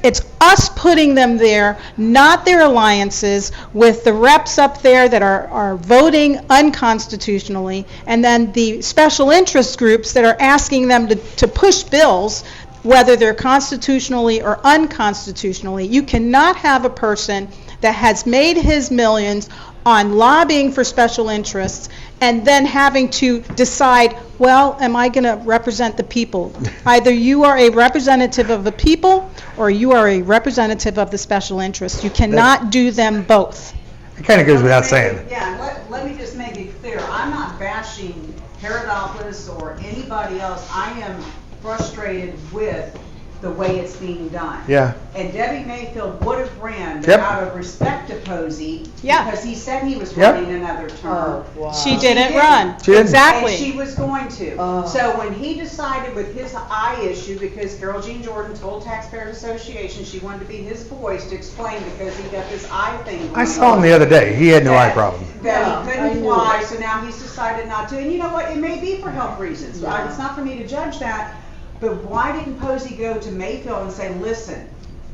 It's us putting them there, not their alliances with the reps up there that are voting unconstitutionally, and then the special interest groups that are asking them to push bills, whether they're constitutionally or unconstitutionally. You cannot have a person that has made his millions on lobbying for special interests and then having to decide, well, am I going to represent the people? Either you are a representative of the people or you are a representative of the special interests. You cannot do them both. It kind of goes without saying. Yeah, let me just make it clear. I'm not bashing Herodophilus or anybody else. I am frustrated with the way it's being done. Yeah. And Debbie Mayfield would have ran, but Yep. out of respect to Posey, Yeah. because he said he was Yep. running another term. She didn't run. She didn't. Exactly. And she was going to. So when he decided with his eye issue, because Carol Jean Jordan told Taxpayers Association she wanted to be his voice to explain because he got this eye thing. I saw him the other day. He had no eye problem. That he couldn't fly, so now he's decided not to. And you know what? It may be for health reasons. It's not for me to judge that. But why didn't Posey go to Mayfield and say, listen,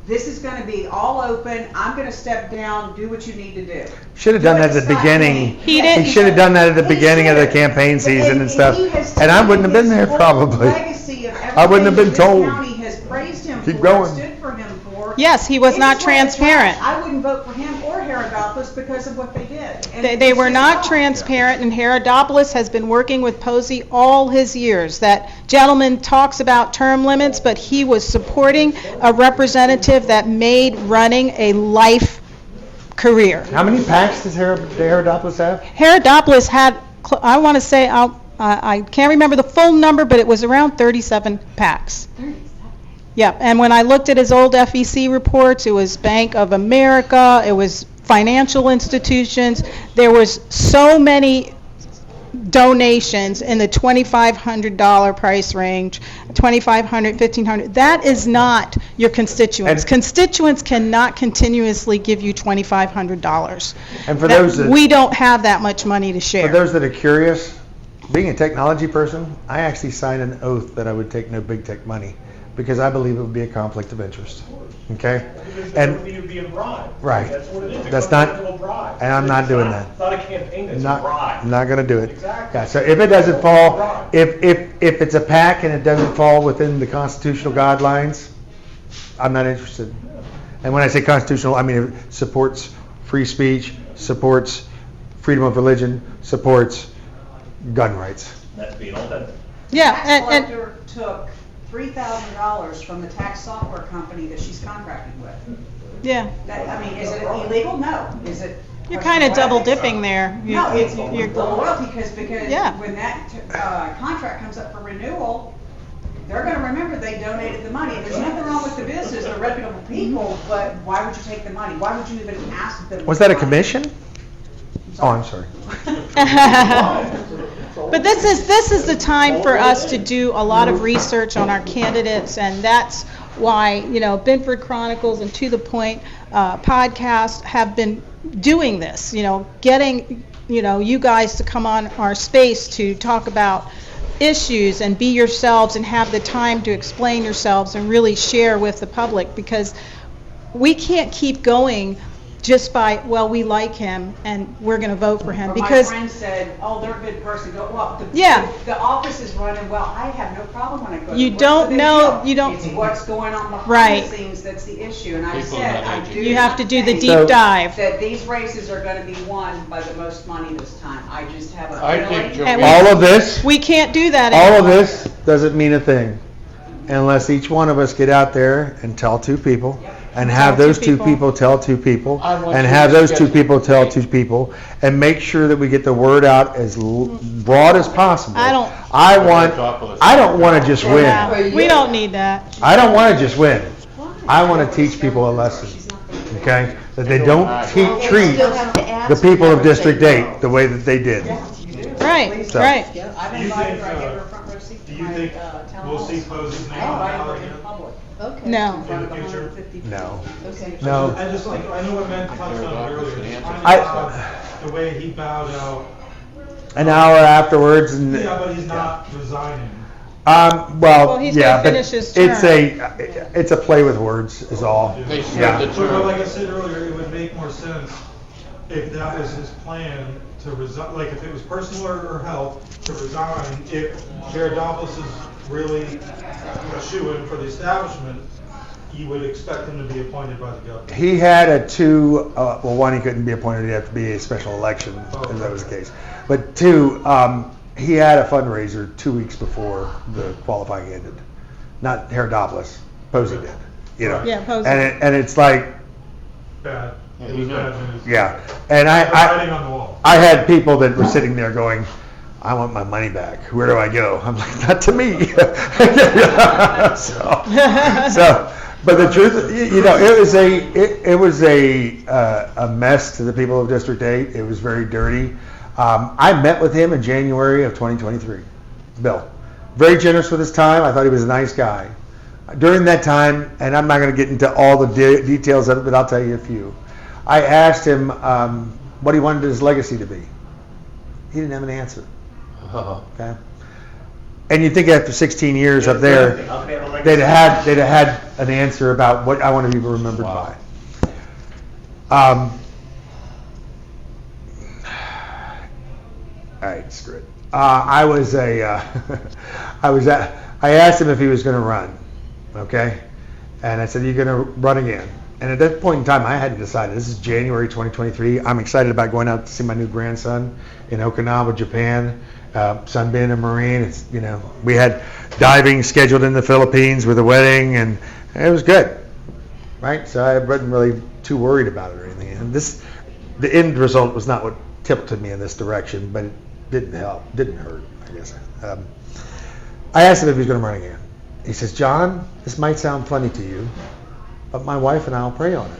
this is going to be all open. I'm going to step down. Do what you need to do. Should have done that at the beginning. He didn't. He should have done that at the He beginning of the should've. campaign season and stuff. he has And I wouldn't have been there taken his probably. legacy of I wouldn't have been everything told. this county has praised him Keep for, going. stood for him for. Yes, he was It not is what it's transparent. like. I wouldn't vote for him or Herodopoulos because of what they did. And They it's were just not wrong. transparent, and Herodopoulos has been working with Posey all his years. That gentleman talks about term limits, but he was supporting a representative that made running a life career. How many PACs does Herodopoulos have? Herodopoulos had, I want to say, I can't remember the full number, but it was around 37 PACs. Yeah, and when I looked at his old FEC reports, it was Bank of America, it was financial institutions. There was so many donations in the $2,500 price range, $2,500, $1,500. That is not your constituents. And- Constituents cannot continuously give you $2,500. And for those that- we don't have that much money to share. For those that are curious, being a technology person, I actually signed an oath that I would take no big tech money because I believe it would be a conflict of interest. Okay? And You're being bribed. right. That's what it is. It That's comes not, down to a bribe. and I'm not doing that. It's not a campaign, it's a Not, bribe. not going to do it. Exactly. Yeah, so if it doesn't fall, if it's a PAC and it doesn't fall within the constitutional guidelines, I'm not interested. And when I say constitutional, I mean it supports free speech, supports freedom of religion, supports gun rights. That's being all done. Yeah, Tax and collector took $3,000 from the tax software company that she's contracted with. yeah, That, I mean, is it illegal? No. Is it? you're kind of double dipping there. No, it's You're- the loyalty, because Yeah. when that contract comes up for renewal, they're gonna remember they donated the money. And there's nothing wrong with the business, they're reputable people, but why would you take the money? Why would you even ask them? Was that a commission? Oh, I'm sorry. But this is the time for us to do a lot of research on our candidates, and that's why, Binford Chronicles and To The Point podcast have been doing this, getting, you guys to come on our space to talk about issues and be yourselves and have the time to explain yourselves and really share with the public, because we can't keep going just by, well, we like him and we're going to vote for him, Or because my friend said, oh, they're a good person. Go, well, Yeah. the office is running well. I have no problem when I go. You What's don't the big know- deal? you don't- It's what's going on behind Right. the scenes that's the issue. And I People said, not I do educated. you have to do the think deep So- dive. that these races are going to be won by the most money this time. I just have a I feeling. think Joe- And All of this, We can't do that all of anymore. this doesn't mean a thing unless each one of us get out there and tell two people, and have Tell those two two people. people tell two people, I want and you have to those two schedule- people tell two people, and make sure that we get the word out as broad as possible. I don't- I don't want to just win. Yeah, we don't need that. I don't want to just win. I want to teach people a lesson, okay? That they don't treat the people of District 8 the way that they did. Right, So- right. I've Do you invited think, her, I gave her a front row seat Do to you my think town we'll hall. see Posey's name I on the invited ballot her in again? public. No. In front of In the future? 150 people. No. Okay. No. I just I know what Ben touched on it earlier. It's kind of I- odd the way he bowed out. An hour afterwards, and Yeah, but he's not resigning. Well, he's yeah, gonna but finish his it's a play with words is all. They said Yeah. the But like I term. said earlier, it would make more sense if that was his plan to resign, like if it was personal or health, to resign. If Herodopoulos is really a shoo-in for the establishment, you would expect him to be appointed by the governor. He had one, he couldn't be appointed, he'd have to be a special election, if that was the case. But two, he had a fundraiser 2 weeks before the qualifying ended. Not Herodopoulos, Posey did, Yeah, Posey. And it's like, Bad. It was bad news. yeah. And The writing on the wall. I had people that were sitting there going, I want my money back. Where do I go? I'm like, not to me. But the truth, it was a mess to the people of District 8. It was very dirty. I met with him in January of 2023. Bill, very generous with his time. I thought he was a nice guy. During that time, and I'm not going to get into all the details of it, but I'll tell you a few. I asked him what he wanted his legacy to be. He didn't have an answer. Okay. And you'd think after 16 years up there, they'd have had an answer about what I want to be remembered by. All right, screw it. I asked him if he was going to run. Okay, and I said, "You're going to run again." And at that point in time, I hadn't decided. This is January 2023. I'm excited about going out to see my new grandson in Okinawa, Japan. Son being a Marine, it's, we had diving scheduled in the Philippines with a wedding, and it was good, right? So I wasn't really too worried about it or anything. And the end result was not what tilted me in this direction, but it didn't hurt, I guess. I asked him if he was going to run again. He says, "John, this might sound funny to you, but my wife and I will pray on it."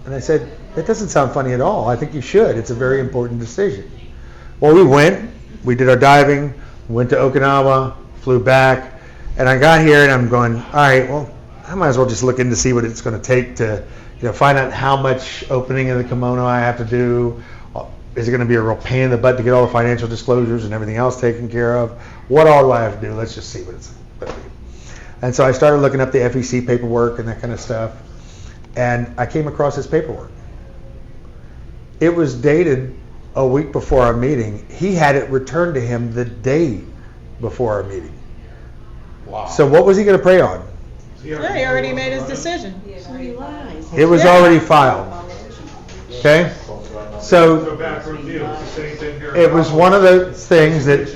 And I said, "That doesn't sound funny at all. I think you should. It's a very important decision." Well, we went. We did our diving, went to Okinawa, flew back, and I got here and I'm going, all right, well, I might as well just look in to see what it's going to take to, find out how much opening of the kimono I have to do. Is it going to be a real pain in the butt to get all the financial disclosures and everything else taken care of? What all do I have to do? Let's just see what it's going to be. And so I started looking up the FEC paperwork and that kind of stuff, and I came across this paperwork. It was dated a week before our meeting. He had it returned to him the day before our meeting. Wow. So what was he going to pray on? Yeah, he already made his decision. It was already filed. Okay? So it was one of those things that,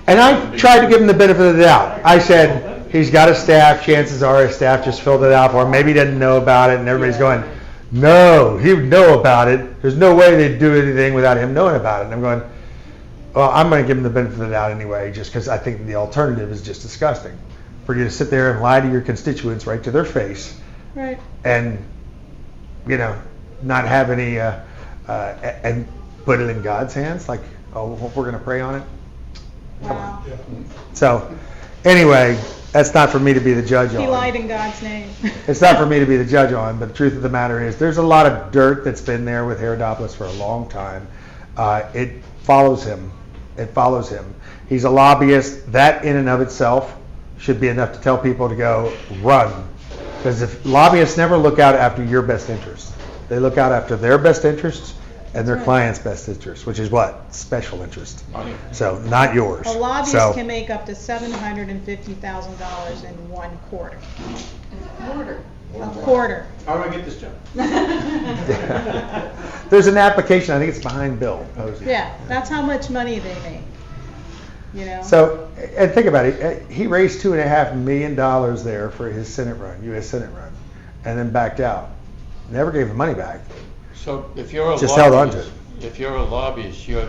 and I tried to give him the benefit of the doubt. I said, he's got a staff, chances are his staff just filled it out for him. Maybe he didn't know about it, and everybody's going, no, he would know about it. There's no way they'd do anything without him knowing about it. And I'm going, well, I'm going to give him the benefit of the doubt anyway, just because I think the alternative is just disgusting. For you to sit there and lie to your constituents right to their face, right, and, not have any, and put it in God's hands, like, oh, we're going to pray on it. Wow. So, anyway, that's not for me to be the judge on. He lied in God's name. It's not for me to be the judge on, but the truth of the matter is there's a lot of dirt that's been there with Herodopoulos for a long time. It follows him. It follows him. He's a lobbyist. That in and of itself should be enough to tell people to go run. Because if lobbyists never look out after your best interest, they look out after their best interests and their client's best interest, which is what? Special interest. So not yours. A lobbyist can make up to $750,000 in 1 quarter. A quarter. How do I get this job? There's an application. I think it's behind Bill. Yeah, that's how much money they make. So, and think about it. He raised $2.5 million there for his Senate run, U.S. Senate run, and then backed out. Never gave the money back. So if you're a just lobbyist, held on to it. If you're a lobbyist, you're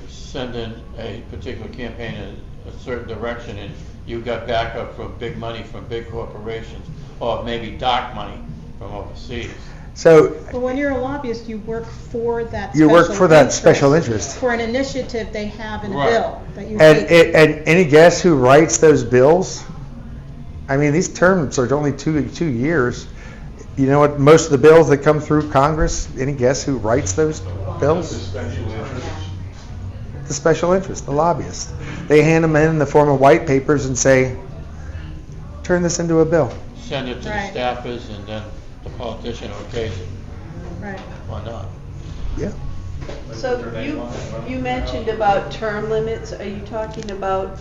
sending a particular campaign in a certain direction, and you got backup from big money from big corporations, or maybe dark money from overseas. So, but when you're a lobbyist, you work for that. You work for that special interest. For an initiative they have in a Right. bill that you. And any guess who writes those bills? I mean, these terms are only two years. You know what? Most of the bills that come through Congress, any guess who writes those bills? The special interest, the lobbyists. They hand them in the form of white papers and say, turn this into a bill. Send it to Right. the staffers, and then the politician okays it. Right. Why not? Yeah. So you mentioned about term limits. Are you talking about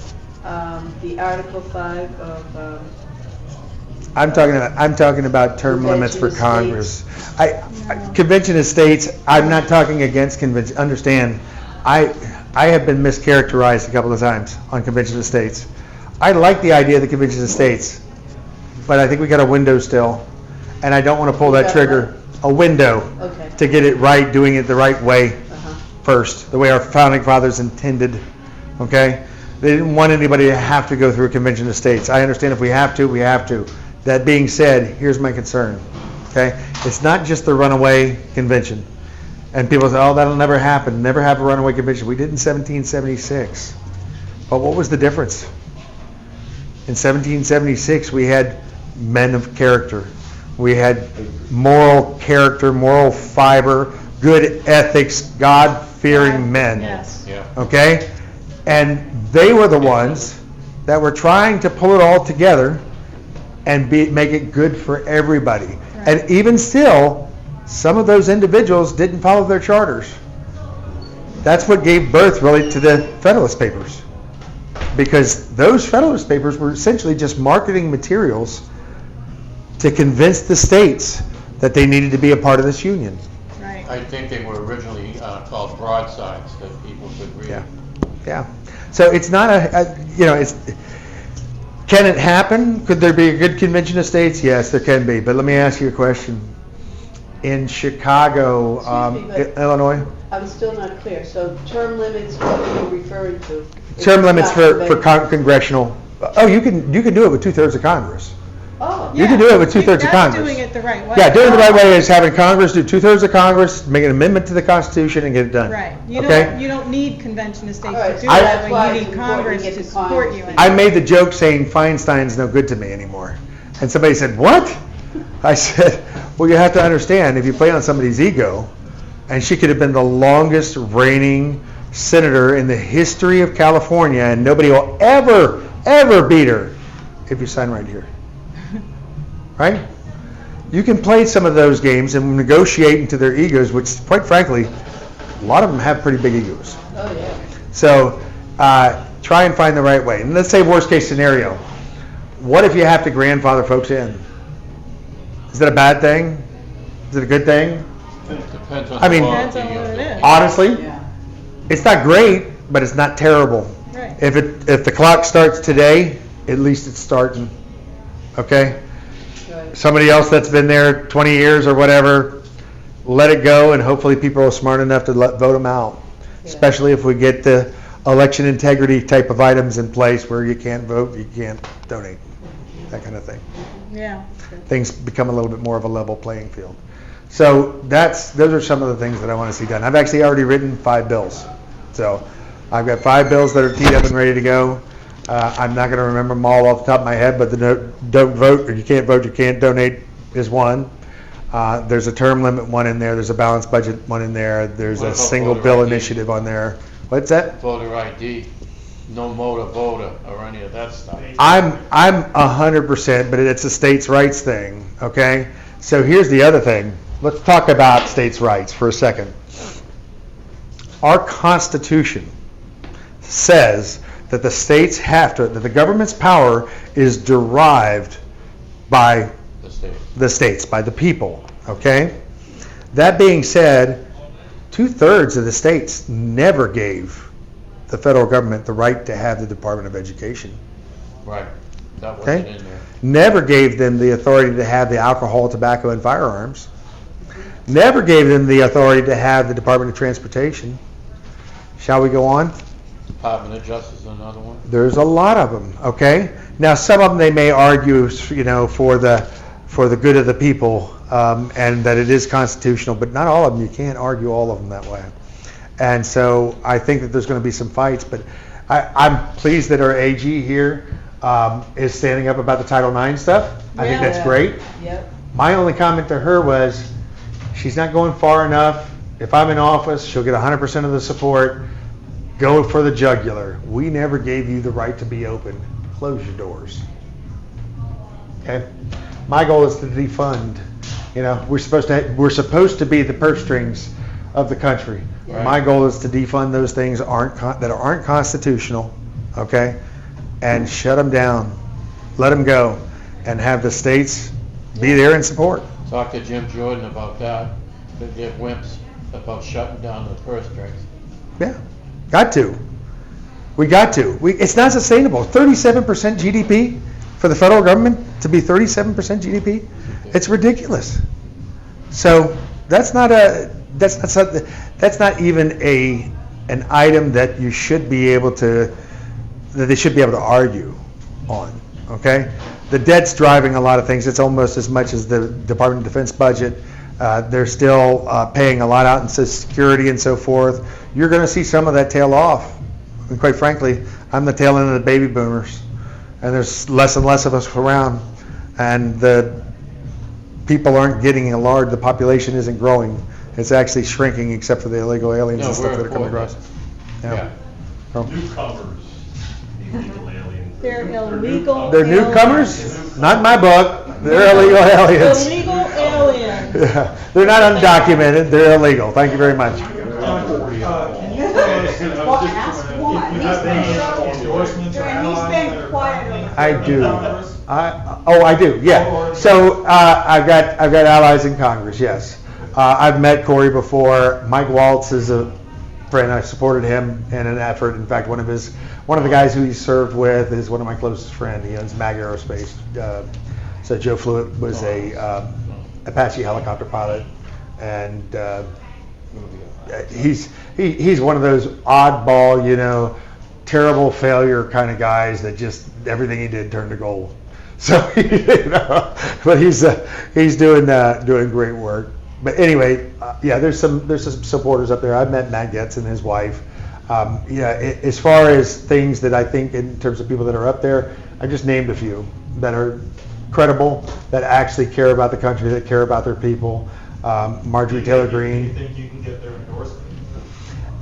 the Article 5 of? I'm talking about term limits for Congress. Convention of States. I'm not talking against convention. Understand, I have been mischaracterized a couple of times on Convention of States. I like the idea of the Convention of States, but I think we got a window still, and I don't want to pull that trigger. A window to get it right, doing it the right way first, the way our founding fathers intended okay? They didn't want anybody to have to go through a convention of states. I understand if we have to, we have to. That being said, here's my concern, okay? It's not just the runaway convention. And people say, oh, that'll never happen. Never have a runaway convention. We did in 1776. But what was the difference? In 1776, we had men of character. We had moral character, moral fiber, good ethics, God-fearing men. Yes. Yeah. Okay? And they were the ones that were trying to pull it all together and make it good for everybody. Right. And even still, some of those individuals didn't follow their charters. That's what gave birth really to the Federalist Papers. Because those Federalist Papers were essentially just marketing materials to convince the states that they needed to be a part of this union. Right. I think they were originally called broadsides that people could read. Yeah. Yeah. So it's not can it happen? Could there be a good convention of states? Yes, there can be. But let me ask you a question. In Chicago, Excuse me, but Illinois? I'm still not clear. So term limits, what are you referring to? Term limits It's for not congressional. Oh, you can do it with 2/3 of Congress. Oh. You can do it with 2/3 of That's Congress. doing it the right way. Yeah, doing it the right way is having Congress do 2/3 of Congress, make an amendment to the Constitution, and get it done. Right. Okay? You don't need convention of states All right, to do so it that's that why way. You it's need important to Congress get to the support Congress. you. in I it. made the joke saying Feinstein's no good to me anymore. And somebody said, what? I said, well, you have to understand, if you play on somebody's ego, and she could have been the longest reigning senator in the history of California, and nobody will ever beat her if you sign right here. Right? You can play some of those games and negotiate into their egos, which, quite frankly, a lot of them have pretty big egos. Oh, yeah. So try and find the right way. And let's say worst case scenario. What if you have to grandfather folks in? Is that a bad thing? Is it a good thing? Depends on I mean, Depends on what it is. honestly, Yeah. it's not great, but it's not terrible. Right. If the clock starts today, at least it's starting. Okay? Right. Somebody else that's been there 20 years or whatever, let it go, and hopefully people are smart enough to vote them out. Yeah. Especially if we get the election integrity type of items in place where you can't vote, you can't donate, that kind of thing. Yeah. Things become a little bit more of a level playing field. So those are some of the things that I want to see done. I've actually already written 5 bills. So I've got 5 bills that are teed up and ready to go. I'm not going to remember them all off the top of my head, but the don't vote, or you can't vote, you can't donate is one. There's a term limit one in there. There's a balanced budget one in there. There's What a about single voter bill ID? initiative on there. What's that? Voter ID, no motor voter or any of that stuff. I'm 100%, but it's a states' rights thing, okay? So here's the other thing. Let's talk about states' rights for a second. Our Constitution says that the states that the government's power is derived by the states, by the people, okay? That being said, 2/3 of the states never gave the federal government the right to have the Department of Education. Right, that wasn't Okay? in there. Never gave them the authority to have the alcohol, tobacco, and firearms. Never gave them the authority to have the Department of Transportation. Shall we go on? Department of Justice is another one. There's a lot of them, okay? Now, some of them they may argue, for the good of the people, and that it is constitutional, but not all of them. You can't argue all of them that way. And so I think that there's going to be some fights, but I'm pleased that our AG here is standing up about the Title IX stuff. I think that's great. Yep. My only comment to her was, she's not going far enough. If I'm in office, she'll get 100% of the support. Go for the jugular. We never gave you the right to be open. Close your doors. Okay? My goal is to defund. We're supposed to be the purse strings of the country. Right. My goal is to defund those things that aren't constitutional, okay? And shut them down. Let them go. And have the states be there in support. Talk to Jim Jordan about that. They're wimps about shutting down the purse strings. Yeah. Got to. We got to. It's not sustainable. 37% GDP for the federal government to be 37% GDP? It's ridiculous. So that's not even a an item that you should be able to, that they should be able to argue on, okay? The debt's driving a lot of things. It's almost as much as the Department of Defense budget. They're still paying a lot out in Social Security and so forth. You're going to see some of that tail off. And quite frankly, I'm the tail end of the baby boomers. And there's less and less of us around. And the people aren't getting large. The population isn't growing. It's actually shrinking, except for the illegal aliens and stuff that are coming across. Yeah. Newcomers. Illegal aliens. They're illegal. They're newcomers? Not in my book. They're illegal aliens. Illegal aliens. Yeah. They're not undocumented. They're illegal. Thank you very much. Can you tell us, if you have any endorsements or allies? I do. I do. Yeah. So I've got allies in Congress. Yes. I've met Corey before. Mike Waltz is a friend. I supported him in an effort. In fact, one of the guys who he served with is one of my closest friends. He owns Mag Aerospace. So Joe Fluitt was a Apache helicopter pilot, and he's one of those oddball, terrible failure kind of guys that just everything he did turned to gold. So but he's doing great work. But anyway, there's some supporters up there. I've met Matt Getz and his wife. As far as things that I think in terms of people that are up there, I just named a few that are credible, that actually care about the country, that care about their people. Marjorie Taylor Greene. Do you think you can get their endorsement?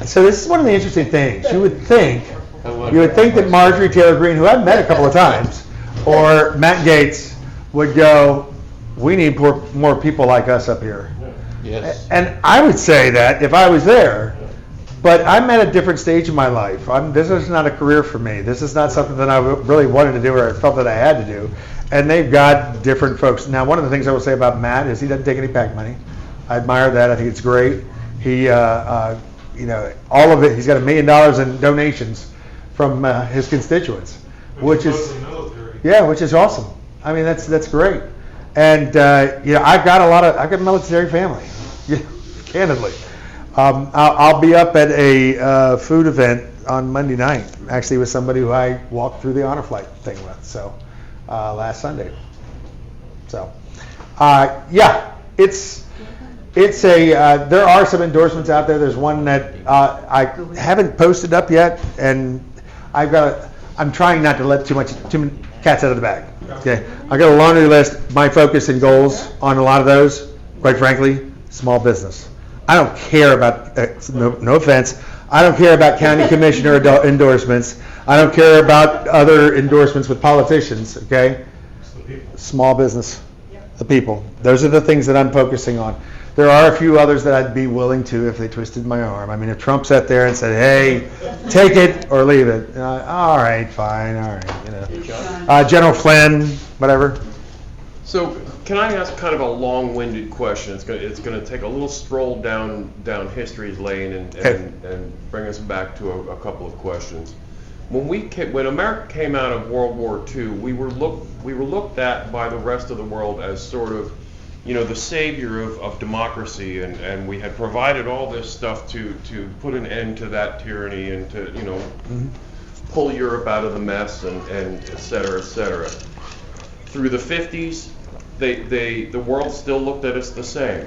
So this is one of the interesting things. You would think that Marjorie Taylor Greene, who I've met a couple of times, or Matt Gaetz would go, we need more people like us up here. Yes. And I would say that if I was there, but I'm at a different stage in my life. This is not a career for me. This is not something that I really wanted to do or I felt that I had to do. And they've got different folks. Now, one of the things I will say about Matt is he doesn't take any PAC money. I admire that. I think it's great. He, all of it, he's got $1 million in donations from his constituents, which is awesome. I mean, that's great. And I've got military family, candidly. I'll be up at a food event on Monday night, actually with somebody who I walked through the honor flight thing with. So last Sunday. So it's a there are some endorsements out there. There's one that I haven't posted up yet, and I'm trying not to let too many cats out of the bag. Okay, I got a laundry list. My focus and goals on a lot of those, quite frankly, small business. I don't care about no offense. I don't care about county commissioner endorsements. I don't care about other endorsements with politicians. Okay, small business, the people. Those are the things that I'm focusing on. There are a few others that I'd be willing to if they twisted my arm. I mean, if Trump sat there and said, "Hey, take it or leave it," all right, fine, all right, General Flynn, whatever. So, can I ask kind of a long-winded question? It's going to take a little stroll down history's lane and bring us back to a couple of questions. When America came out of World War II, we were looked at by the rest of the world as sort of, the savior of democracy, and we had provided all this stuff to put an end to that tyranny and to pull Europe out of the mess and et cetera, et cetera. Through the 50s, the world still looked at us the same.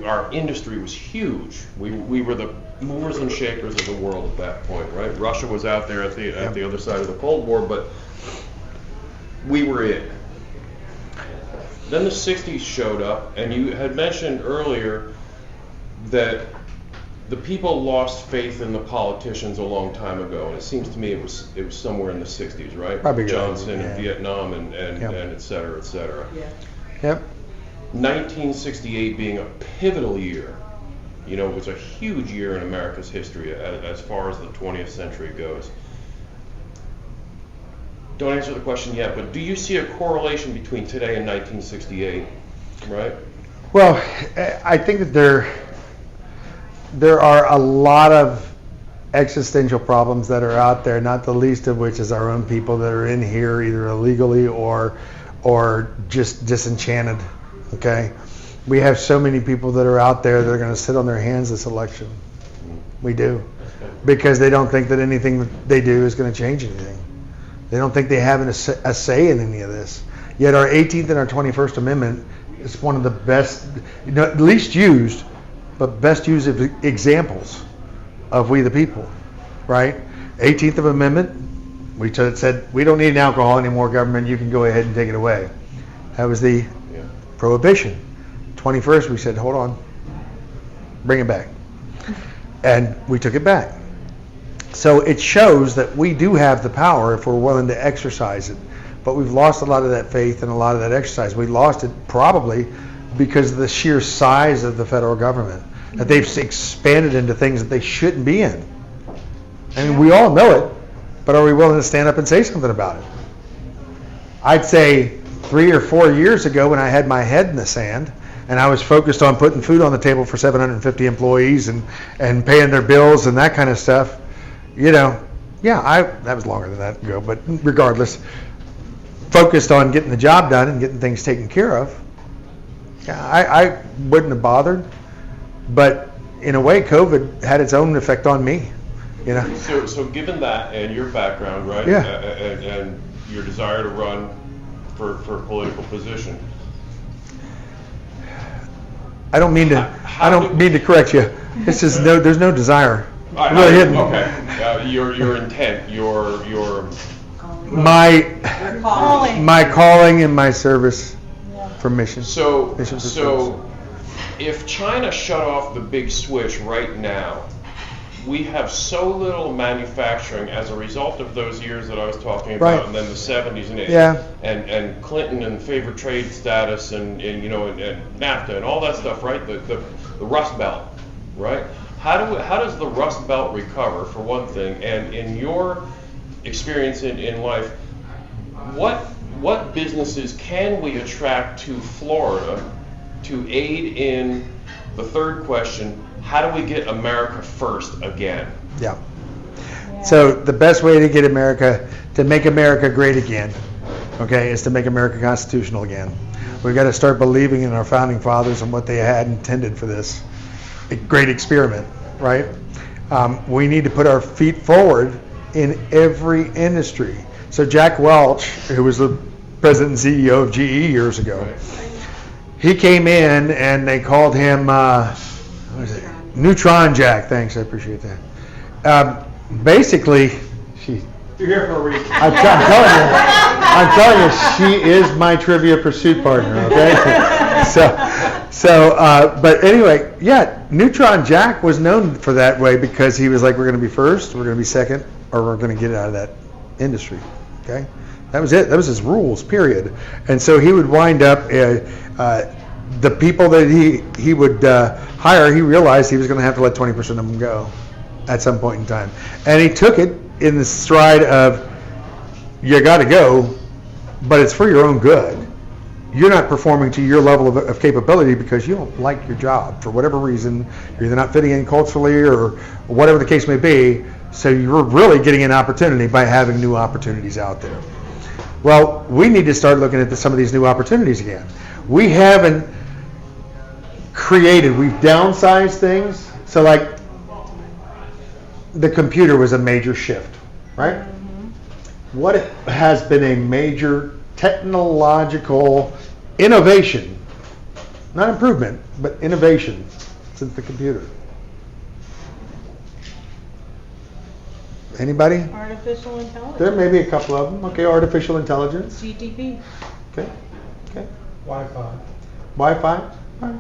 Our industry was huge. We were the movers and shakers of the world at that point, right? Russia was out there at the other side of the Cold War, but we were it. Then the 60s showed up, and you had mentioned earlier that the people lost faith in the politicians a long time ago, and it seems to me it was somewhere in the 60s, right? Probably Johnson and Vietnam and et cetera, et cetera. Yeah. Yep. 1968 being a pivotal year, it was a huge year in America's history as far as the 20th century goes. Don't answer the question yet, but do you see a correlation between today and 1968, right? Well, I think that there are a lot of existential problems that are out there, not the least of which is our own people that are in here either illegally or just disenchanted, okay? We have so many people that are out there that are going to sit on their hands this election, We do. Because they don't think that anything that they do is going to change anything. They don't think they have a say in any of this. Yet our 18th and our 21st Amendment is one of the best, least used, but best used examples of we the people, right? 18th Amendment, we said, we don't need alcohol anymore, government, you can go ahead and take it away. That was the prohibition. 21st, we said, hold on, bring it back. And we took it back. So it shows that we do have the power if we're willing to exercise it. But we've lost a lot of that faith and a lot of that exercise. We lost it probably because of the sheer size of the federal government, that they've expanded into things that they shouldn't be in. I mean, we all know it, but are we willing to stand up and say something about it? I'd say 3 or 4 years ago when I had my head in the sand and I was focused on putting food on the table for 750 employees and paying their bills and that kind of stuff, that was longer than that ago, but regardless, focused on getting the job done and getting things taken care of, I wouldn't have bothered. But in a way, COVID had its own effect on me. So given that and your background, right? Yeah. And your desire to run for a political position. I don't mean to correct you. There's no desire. Okay. Your intent, your my calling and my service for mission. So if China shut off the big switch right now, we have so little manufacturing as a result of those years that I was talking about, right. And then the 70s and 80s, yeah. and Clinton and favored trade status and NAFTA and all that stuff, right? The Rust Belt, right? How does the Rust Belt recover, for one thing? And in your experience in life, what businesses can we attract to Florida to aid in the third question? How do we get America first again? Yeah. So the best way to make America great again, is to make America constitutional again. We've got to start believing in our founding fathers and what they had intended for this great experiment, right? We need to put our feet forward in every industry. So Jack Welch, who was the president and CEO of GE years ago, he came in and they called him, Neutron Jack. Thanks, I appreciate that. Basically, you're here for a reason. I'm telling you, she is my Trivia Pursuit partner. Okay, but anyway, Neutron Jack was known for that way because he was like, we're going to be first, we're going to be second, or we're going to get out of that industry. Okay, that was it. That was his rules, period. And so he would wind up. The people that he would hire, he realized he was going to have to let 20% of them go at some point in time. And he took it in the stride of, you got to go, but it's for your own good. You're not performing to your level of capability because you don't like your job for whatever reason. You're either not fitting in culturally or whatever the case may be. So you're really getting an opportunity by having new opportunities out there. Well, we need to start looking at some of these new opportunities again. We haven't we've downsized things. So like the computer was a major shift, right? Mm-hmm. What has been a major technological innovation, not improvement, but innovation since the computer? Anybody? Artificial intelligence. There may be a couple of them. Okay, artificial intelligence. GTP. Okay. Wi-Fi. Wi-Fi. Right.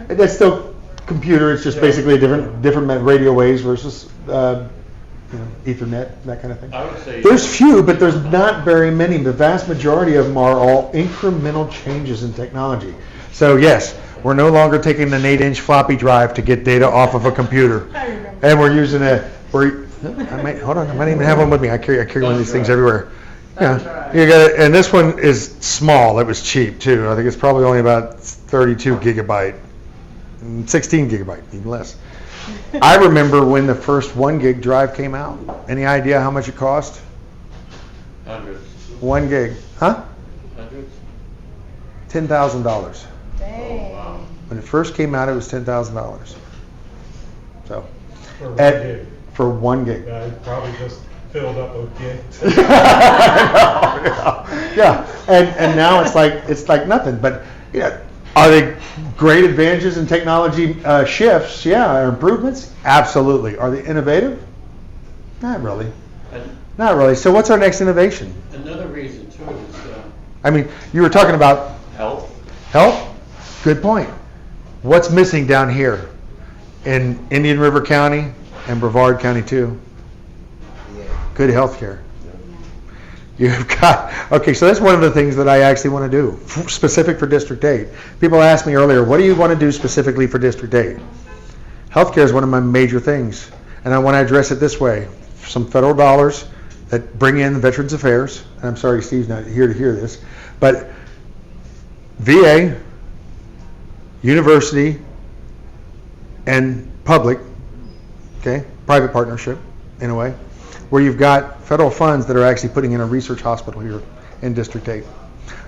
That's still computer. It's just basically different radio waves versus Ethernet, that kind of thing. I would say there's few, but there's not very many. The vast majority of them are all incremental changes in technology. So yes, we're no longer taking an 8-inch floppy drive to get data off of a computer, and we're using hold on, I might even have one with me. I carry one of these things everywhere. Yeah, you got it. And this one is small. It was cheap too. I think it's probably only about 32 gigabyte, 16 gigabyte, even less. I remember when the first 1 gig drive came out. Any idea how much it cost? Hundreds. 1 gig, huh? Hundreds. $10,000. Dang. When it first came out, it was $10,000. So, For 1 gig. For 1 gig. Yeah, it probably just filled up a gig. Yeah, and now it's like nothing. But are they great advantages in technology shifts? Yeah, or improvements? Absolutely. Are they innovative? Not really. Not really. So what's our next innovation? Another reason too is, I mean, you were talking about Health? health. Good point. What's missing down here in Indian River County and Brevard County too? Good health care. You've got, okay, so that's one of the things that I actually want to do, specific for District 8. People asked me earlier, what do you want to do specifically for District 8? Healthcare is one of my major things, and I want to address it this way. Some federal dollars that bring in Veterans Affairs, and I'm sorry Steve's not here to hear this, but VA, university, and public, okay, private partnership in a way, where you've got federal funds that are actually putting in a research hospital here in District 8.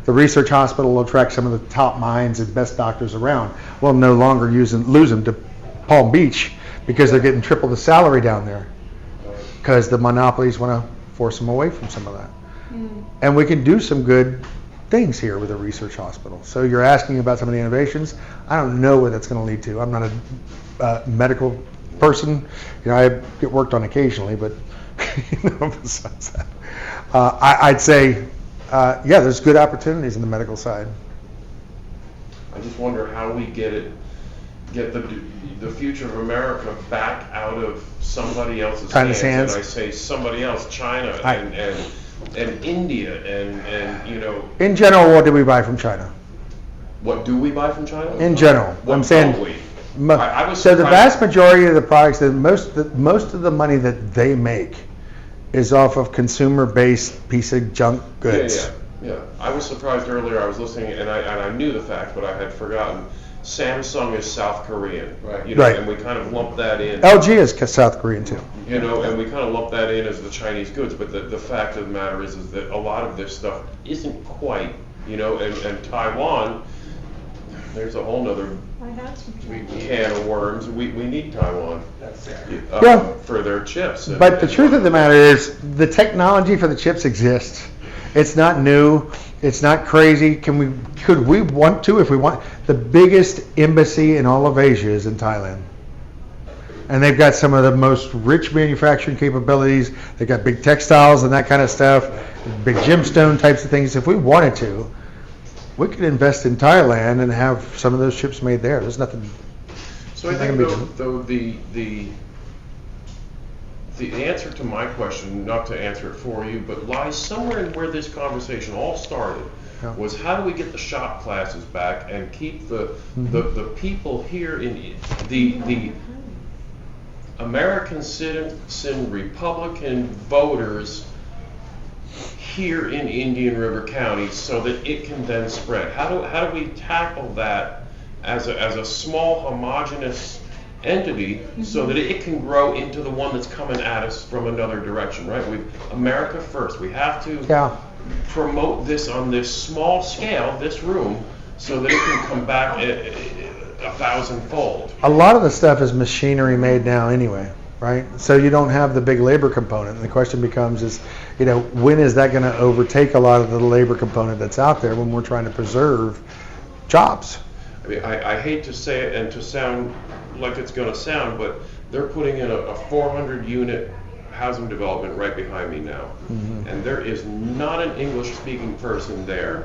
The research hospital will attract some of the top minds and best doctors around. We'll no longer lose them to Palm Beach because they're getting triple the salary down there because the monopolies want to force them away from some of that. And we can do some good things here with a research hospital. So you're asking about some of the innovations. I don't know what that's going to lead to. I'm not a medical person. I get worked on occasionally, but besides that, I'd say, yeah, there's good opportunities in the medical side. I just wonder how we get the future of America back out of somebody else's China's hands. And I say somebody else, China and India and In general, what do we buy from China? What do we buy from China? In general, What I'm saying. don't we? I was So the surprised- vast majority of the products, most of the money that they make is off of consumer-based piece of junk goods. Yeah. I was surprised earlier. I was listening, and I knew the fact, but I had forgotten. Samsung is South Korean, right? Right. And we kind of lump that in. LG is South Korean too. And we kind of lump that in as the Chinese goods, but the fact of the matter is that a lot of this stuff isn't quite, and Taiwan, there's a whole nother can of worms. We need Taiwan for their chips. But the truth of the matter is, the technology for the chips exists. It's not new. It's not crazy. Could we want to, if we want? The biggest embassy in all of Asia is in Thailand. And they've got some of the most rich manufacturing capabilities. They've got big textiles and that kind of stuff, big gemstone types of things. If we wanted to, we could invest in Thailand and have some of those chips made there. There's nothing. So I think though the answer to my question, not to answer it for you, but lies somewhere in where this conversation all started, was how do we get the shop classes back and keep the people here in the American citizen Republican voters here in Indian River County so that it can then spread? How do we tackle that as a small homogeneous entity so that it can grow into the one that's coming at us from another direction, right? America first. We have to promote this on this small scale, this room, so that it can come back a thousandfold. A lot of the stuff is machinery made now anyway, right? So you don't have the big labor component. And the question becomes when is that going to overtake a lot of the labor component that's out there when we're trying to preserve jobs? I mean, I hate to say it and to sound like it's going to sound, but they're putting in a 400-unit housing development right behind me now. Mm-hmm. And there is not an English-speaking person there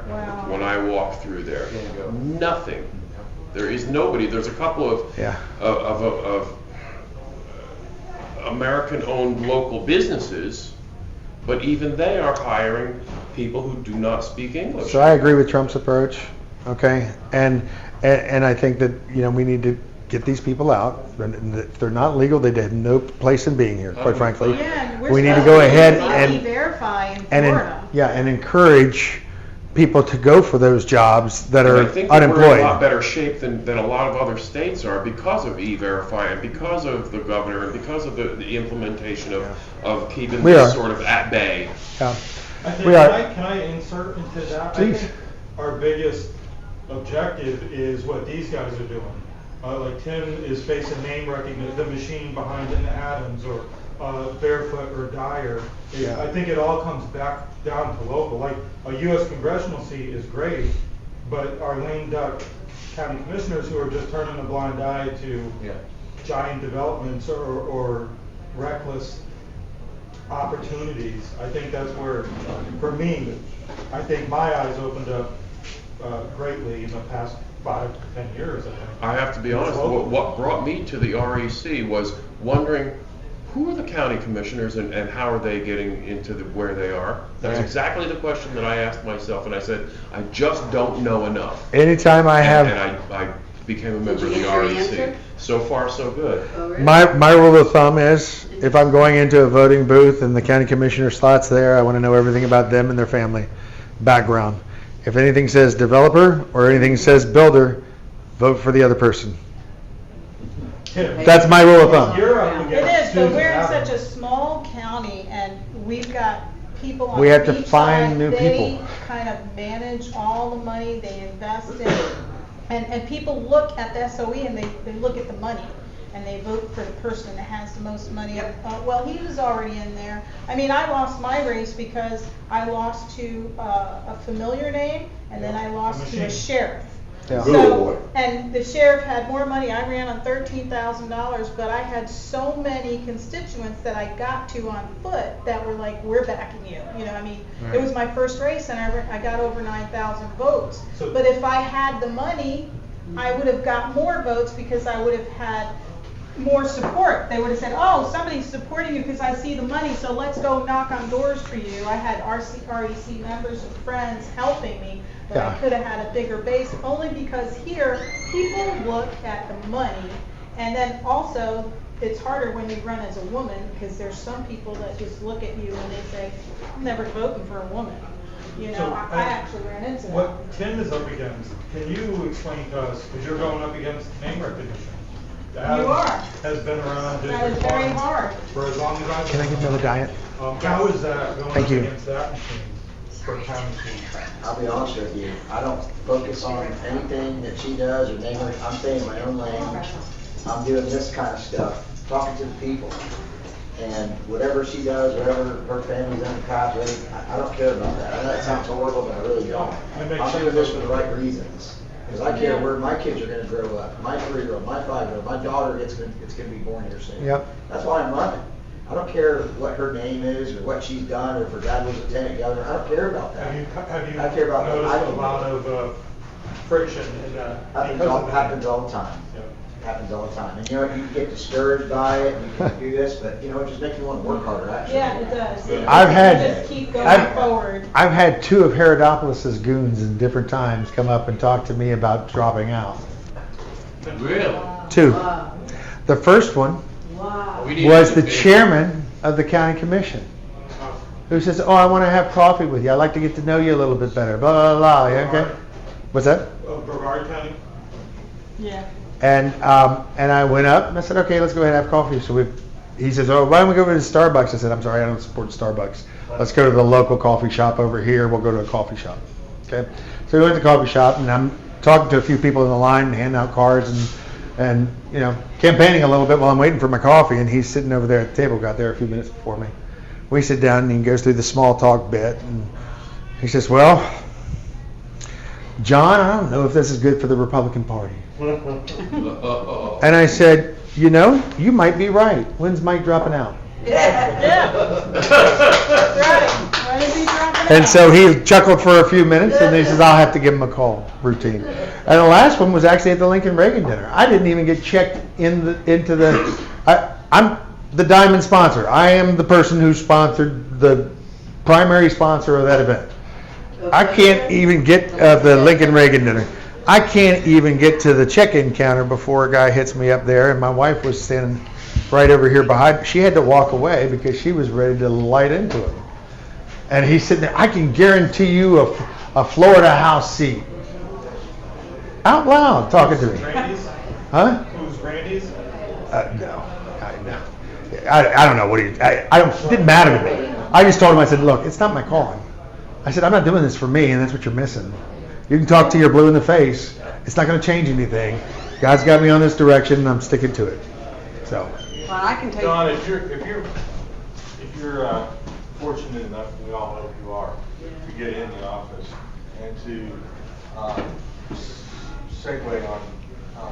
when I walk through there. Nothing. There is nobody. There's a couple of American-owned local businesses, but even they are hiring people who do not speak English. So I agree with Trump's approach, okay? And I think that we need to get these people out. If they're not legal, they have no place in being here, quite frankly. Yeah, we need to go ahead and encourage people to go for those jobs that are I think unemployed. We're in a lot better shape than a lot of other states are because of E-Verify and because of the governor and because of the implementation of keeping this sort of at bay. Yeah. I think, can I insert into that? Please. I think our biggest objective is what these guys are doing. like Tim is facing name recognition, the machine behind an Adams or Barefoot or Dyer. Yeah. I think it all comes back down to local. Like a U.S. congressional seat is great, but our lame duck county commissioners who are just turning a blind eye to giant developments or reckless opportunities. I think that's where, for me, I think my eyes opened up greatly in the past 5 to 10 years, I think. I have to be honest, what brought me to the REC was wondering who are the county commissioners and how are they getting into where they are? That's exactly the question that I asked myself, and I said, I just don't know enough. Anytime I have... And I became a member of the REC. So far, so good. Oh, really? My rule of thumb is, if I'm going into a voting booth and the county commissioner slot's there, I want to know everything about them and their family background. If anything says developer or anything says builder, vote for the other person. That's my rule of thumb. It is, but we're in such a small county, and we've got people on We have each to find side. new They people. kind of manage all the money, they invest in it. And people look at the SOE and they look at the money and they vote for the person that has the most money. Well, he was already in there. I mean, I lost my race because I lost to a familiar name and then I lost to a sheriff. Yeah. So, and the sheriff had more money. I ran on $13,000, but I had so many constituents that I got to on foot that were like, "We're backing you." You know, I mean, it was my first race, and I got over 9,000 votes. But if I had the money, I would have got more votes because I would have had more support. They would have said, "Oh, somebody's supporting you because I see the money, so let's go knock on doors for you." I had REC members and friends helping me. But I could have had a bigger base only because here people look at the money, and then also it's harder when you run as a woman because there's some people that just look at you and they say, "I'm never voting for a woman." You know, So, I actually ran into that. What Tim is up against, can you explain to us, because you're going up against name recognition? You are. Has been around That is very hard. for as long as I've Can I get another diet? How is that going Thank up you. against that machine for county seat? I'll be honest with you, I don't focus on anything that she does or name her. I'm staying in my own lane. I'm doing this kind of stuff, talking to the people. And whatever she does, whatever her family's in the past, I don't care about that. I know that sounds horrible, but I really don't. I'm doing this for the right reasons. Because I care where my kids are going to grow up. My 3-year-old, my 5-year-old, my daughter it's going to be born here soon. Yep. That's why I'm running. I don't care what her name is or what she's done or if her dad was lieutenant governor. I don't care about that. Have you I care about noticed a lot of friction in that? Happens all the time. Happens all the time. And you know, you can get discouraged by it and you can do this, but you know, it just makes me want to work harder actually. Yeah, it does. I've had Just keep going forward. I've had 2 of Herodopolis's goons in different times come up and talk to me about dropping out. Really? 2. The first one was the chairman of the county commission, who says, "Oh, I want to have coffee with you. I'd like to get to know you a little bit better." Blah blah blah. Yeah, okay. What's that? Brevard County? Yeah. And I went up and I said, "Okay, let's go ahead and have coffee." So he says, "Oh, why don't we go over to Starbucks?" I said, "I'm sorry, I don't support Starbucks. Let's go to the local coffee shop over here. We'll go to a coffee shop." Okay. So we went to the coffee shop and I'm talking to a few people in the line, handing out cards and you know, campaigning a little bit while I'm waiting for my coffee, and he's sitting over there at the table, got there a few minutes before me. We sit down and he goes through the small talk bit and he says, "Well, John, I don't know if this is good for the Republican Party." And I said, "You know, you might be right. When's Mike dropping out?" Yeah. That's right. When is he dropping out? And so he chuckled for a few minutes, and he says, "I'll have to give him a call." Routine. And the last one was actually at the Lincoln Reagan dinner. I didn't even get checked into the. I'm the diamond sponsor. I am the person who sponsored the primary sponsor of that event. I can't even get the Lincoln Reagan dinner. I can't even get to the check-in counter before a guy hits me up there, and my wife was standing right over here behind. She had to walk away because she was ready to light into him. And he's sitting there. "I can guarantee you a Florida House seat." Out loud, talking to me. Randy's? Huh? Who's Randy's? No. I don't know what he. It didn't matter to me. I just told him. I said, "Look, it's not my calling." I said, "I'm not doing this for me, and that's what you're missing. You can talk to your blue in the face. It's not going to change anything. God's got me on this direction, and I'm sticking to it. So. Well, I can tell Don, you. if you're fortunate enough, and we all hope you are, to get in the office and to segue on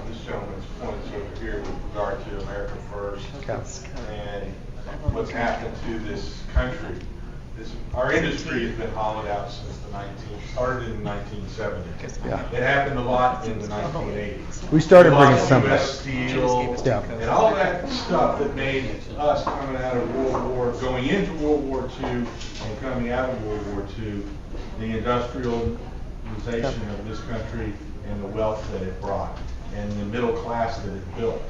this gentleman's points over here with regard to America First and what's happened to this country. Our industry has been hollowed out since started in the 1970s. Yeah. It happened a lot in the 1980s. We started We lost bringing some U.S. Steel and all that stuff that made us coming out of World War, going into World War II and coming out of World War II, the industrialization of this country and the wealth that it brought and the middle class that it built.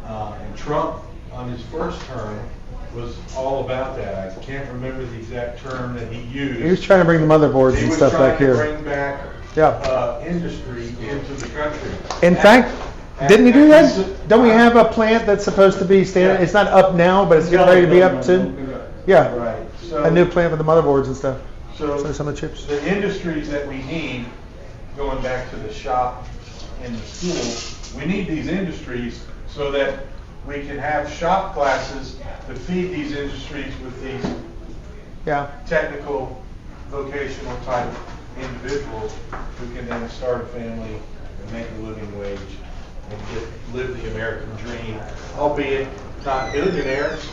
And Trump, on his first term, was all about that. I can't remember the exact term that he used. He was trying to bring the motherboards and stuff back here. He was trying to bring back industry into the country. In fact, didn't he do that? Don't we have a plant that's supposed to be standing? It's not up now, but it's getting ready to be up soon. Yeah. Right. So, a new plant with the motherboards and stuff. So some of the chips. The industries that we need, going back to the shop and the school, we need these industries so that we can have shop classes to feed these industries with these technical, vocational type individuals who can then start a family and make a living wage and live the American dream, albeit not millionaires,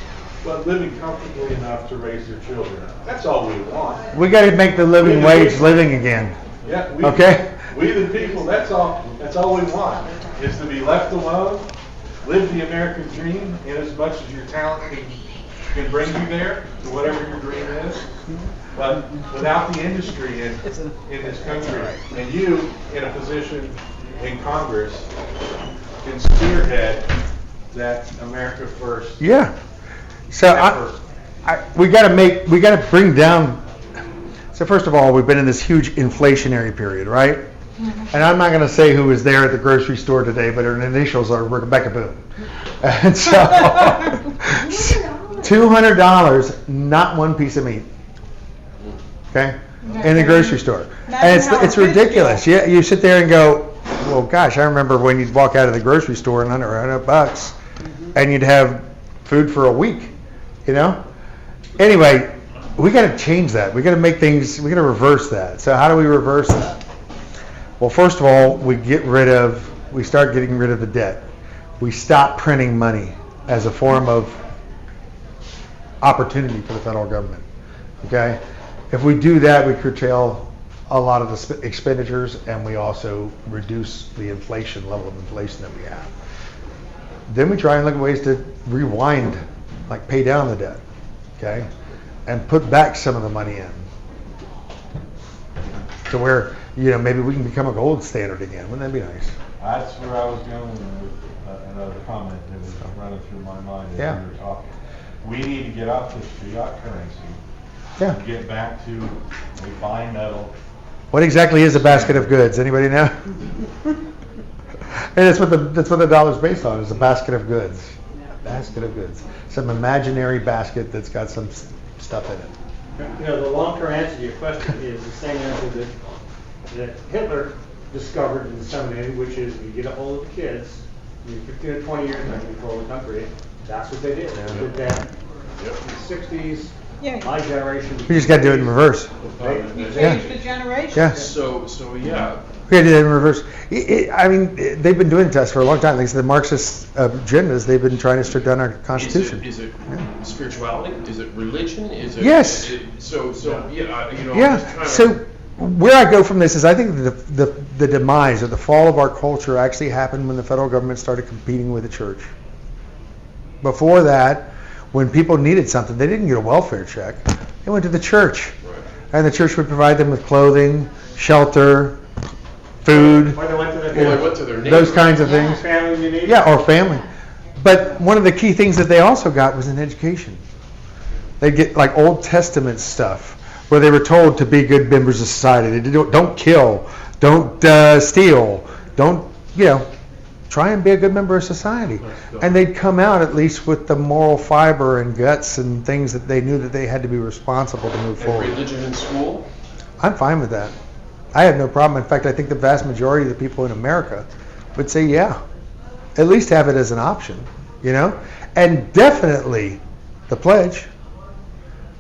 but living comfortably enough to raise their children. That's all we want. We got to make the living wage living again. Yeah. We the people. That's all we want is to be left alone. Live the American dream in as much as your talent can bring you there to whatever your dream is. But without the industry in this country, and you in a position in Congress can spearhead that America First. Yeah. So we got to bring down. So first of all, we've been in this huge inflationary period, right? And I'm not going to say who was there at the grocery store today, but her initials are Rebecca Boone. And so, $200, not one piece of meat. Okay, in the grocery store, and it's ridiculous. Yeah, you sit there and go, well, gosh, I remember when you'd walk out of the grocery store and under $100, and you'd have food for a week. You know. Anyway, we got to change that. We got to make things. We got to reverse that. So how do we reverse that? Well, first of all, we start getting rid of the debt. We stop printing money as a form of opportunity for the federal government. Okay? If we do that, we curtail a lot of the expenditures, and we also reduce the level of inflation that we have. Then we try and look at ways to rewind, like pay down the debt, okay? And put back some of the money in. To where, maybe we can become a gold standard again. Wouldn't that be nice? That's where I was going with another comment that was running through my mind as we were talking. We need to get off this fiat currency and get back to a bimetal. What exactly is a basket of goods? Anybody know? And that's what the dollar's based on, is a basket of goods. Basket of goods. Some imaginary basket that's got some stuff in it. The long-term answer to your question is the same answer that Hitler discovered and disseminated, which is you get a hold of the kids, you're 15 or 20 years and control the country. That's what they did. They did that in the 60s. My generation. We just got to do it in reverse. Change the generation. Yeah. So yeah. We got to do it in reverse. They've been doing it to us for a long time. Like the Marxist agendas, they've been trying to strip down our Constitution. Is it spirituality? Is it religion? Is it? Yes. So Yeah. So where I go from this is I think the demise or the fall of our culture actually happened when the federal government started competing with the church. Before that, when people needed something, they didn't get a welfare check. They went to the church. Right. And the church would provide them with clothing, shelter, food, Or they went to their neighbor. those kinds of things. Family you need. Yeah, or family. But one of the key things that they also got was an education. They'd get like Old Testament stuff where they were told to be good members of society. They don't kill, don't steal, don't, try and be a good member of society. And they'd come out at least with the moral fiber and guts and things that they knew that they had to be responsible to move forward. Religion in school? I'm fine with that. I have no problem. In fact, I think the vast majority of the people in America would say, yeah, at least have it as an option, you know? And definitely the pledge.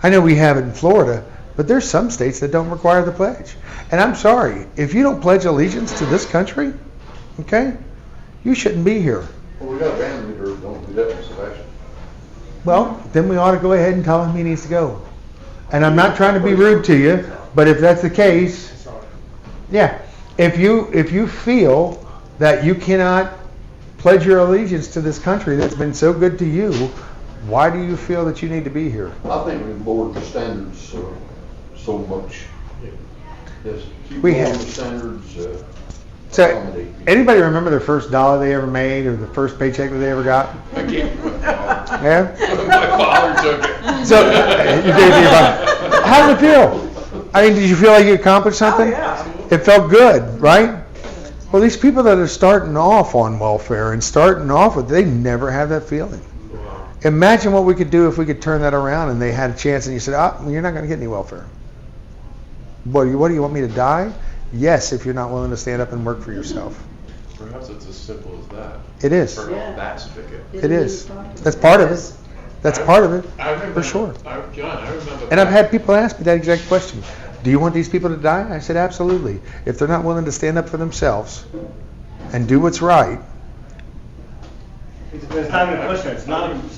I know we have it in Florida, but there's some states that don't require the pledge. And I'm sorry, if you don't pledge allegiance to this country, okay, you shouldn't be here. Well, we got a band leader who don't do that in Sebastian. Well, then we ought to go ahead and tell him he needs to go. And I'm not trying to be rude to you, but if that's the case, yeah, if you feel that you cannot pledge your allegiance to this country that's been so good to you, why do you feel that you need to be here? I think we've lowered the standards so much. Yes, keep We lowering have. the standards. So, Accommodate. anybody remember their first dollar they ever made or the first paycheck that they ever got? I can't. Yeah? My father took it. So, you gave me your father. How did it feel? I mean, did you feel like you accomplished something? Oh, yeah. It felt good, right? Well, these people that are starting off on welfare and starting off with, they never have that feeling. Imagine what we could do if we could turn that around and they had a chance and you said, well, you're not going to get any welfare. What do you want me to die? Yes, if you're not willing to stand up and work for yourself. Perhaps it's as simple as that. It is. For that certificate. It is. That's part of it. That's part of it, I remember, for sure. John, I remember. And I've had people ask me that exact question. Do you want these people to die? I said, absolutely. If they're not willing to stand up for themselves and do what's right. It's not even a question. It's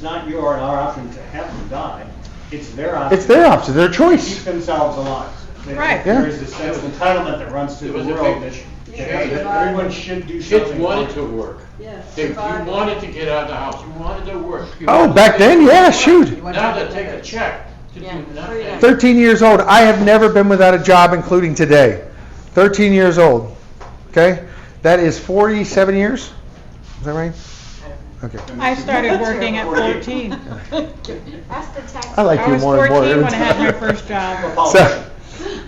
not your and our option to have them die. It's their option. It's their option, their To choice. keep themselves alive. Right. There is this sense of entitlement that runs through the It was a world big that everyone should do Kids something. wanted to work. Yeah. If you wanted to get out of the house, you wanted to work. You Oh, wanted back to- then, yeah, shoot. Now to take a check to do nothing. 13 years old. I have never been without a job, including today. 13 years old. Okay? That is 47 years? Is that right? Okay. I started working at 14. Ask the tax. I like I you was more and more 14 every when I had my time. first job. So,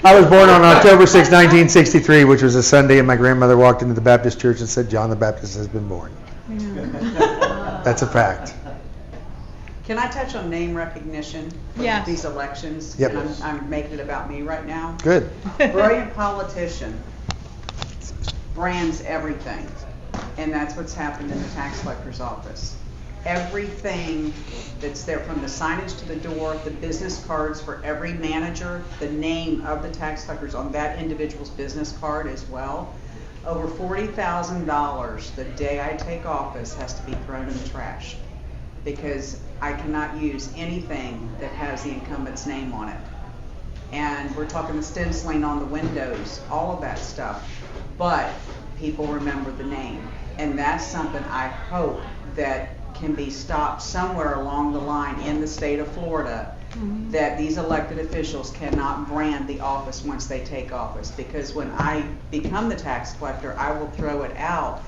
I was born on October 6, 1963, which was a Sunday, and my grandmother walked into the Baptist church and said, John the Baptist has been born. That's a fact. Can I touch on name recognition? Yes. These elections? Yep. And I'm making it about me right now. Good. Brilliant politician brands everything. And that's what's happened in the tax collector's office. Everything that's there, from the signage to the door, the business cards for every manager, the name of the tax collector's on that individual's business card as well. Over $40,000 the day I take office has to be thrown in the trash because I cannot use anything that has the incumbent's name on it. And we're talking the stenciling on the windows, all of that stuff. But people remember the name. And that's something I hope that can be stopped somewhere along the line in the state of Florida, that these elected officials cannot brand the office once they take office. Because when I become the tax collector, I will throw it out.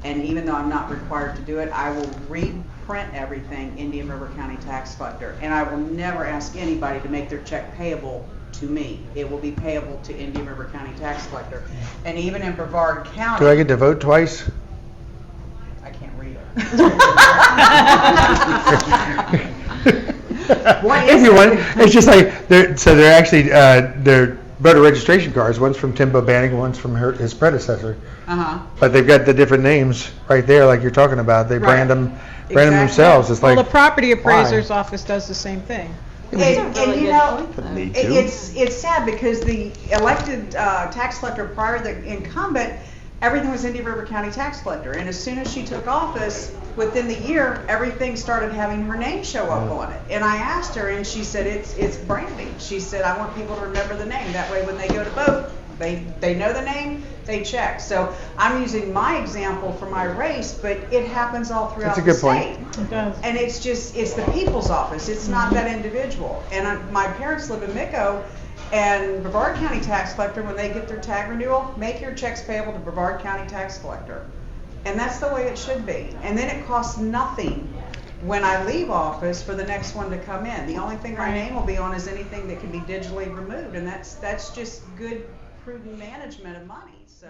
And even though I'm not required to do it, I will reprint everything Indian River County Tax Collector. And I will never ask anybody to make their check payable to me. It will be payable to Indian River County Tax Collector. And even in Brevard County. Do I get to vote twice? I can't read If you want, it's just like, they're actually, they're voter registration cards. One's from Tim Bobanek, one's from his predecessor. But they've got the different names right there, like you're talking about. They brand them themselves. It's Well, like, the property appraiser's why? office does the same thing. And you know, Doesn't need to. it's sad because the elected tax collector prior to the incumbent, everything was Indian River County Tax Collector. And as soon as she took office, within the year, everything started having her name show up on it. And I asked her, and she said it's branding. She said, I want people to remember the name. That way when they go to vote, they know the name, they check. So I'm using my example for my race, but it happens all throughout That's a good the point. state. It does. And it's the people's office. It's not that individual. And my parents live in Micco, and Brevard County Tax Collector, when they get their tag renewal, make your checks payable to Brevard County Tax Collector. And that's the way it should be. And then it costs nothing when I leave office for the next one to come in. The only thing my name will be on is anything that can be digitally removed. And that's just good, prudent management of money. So.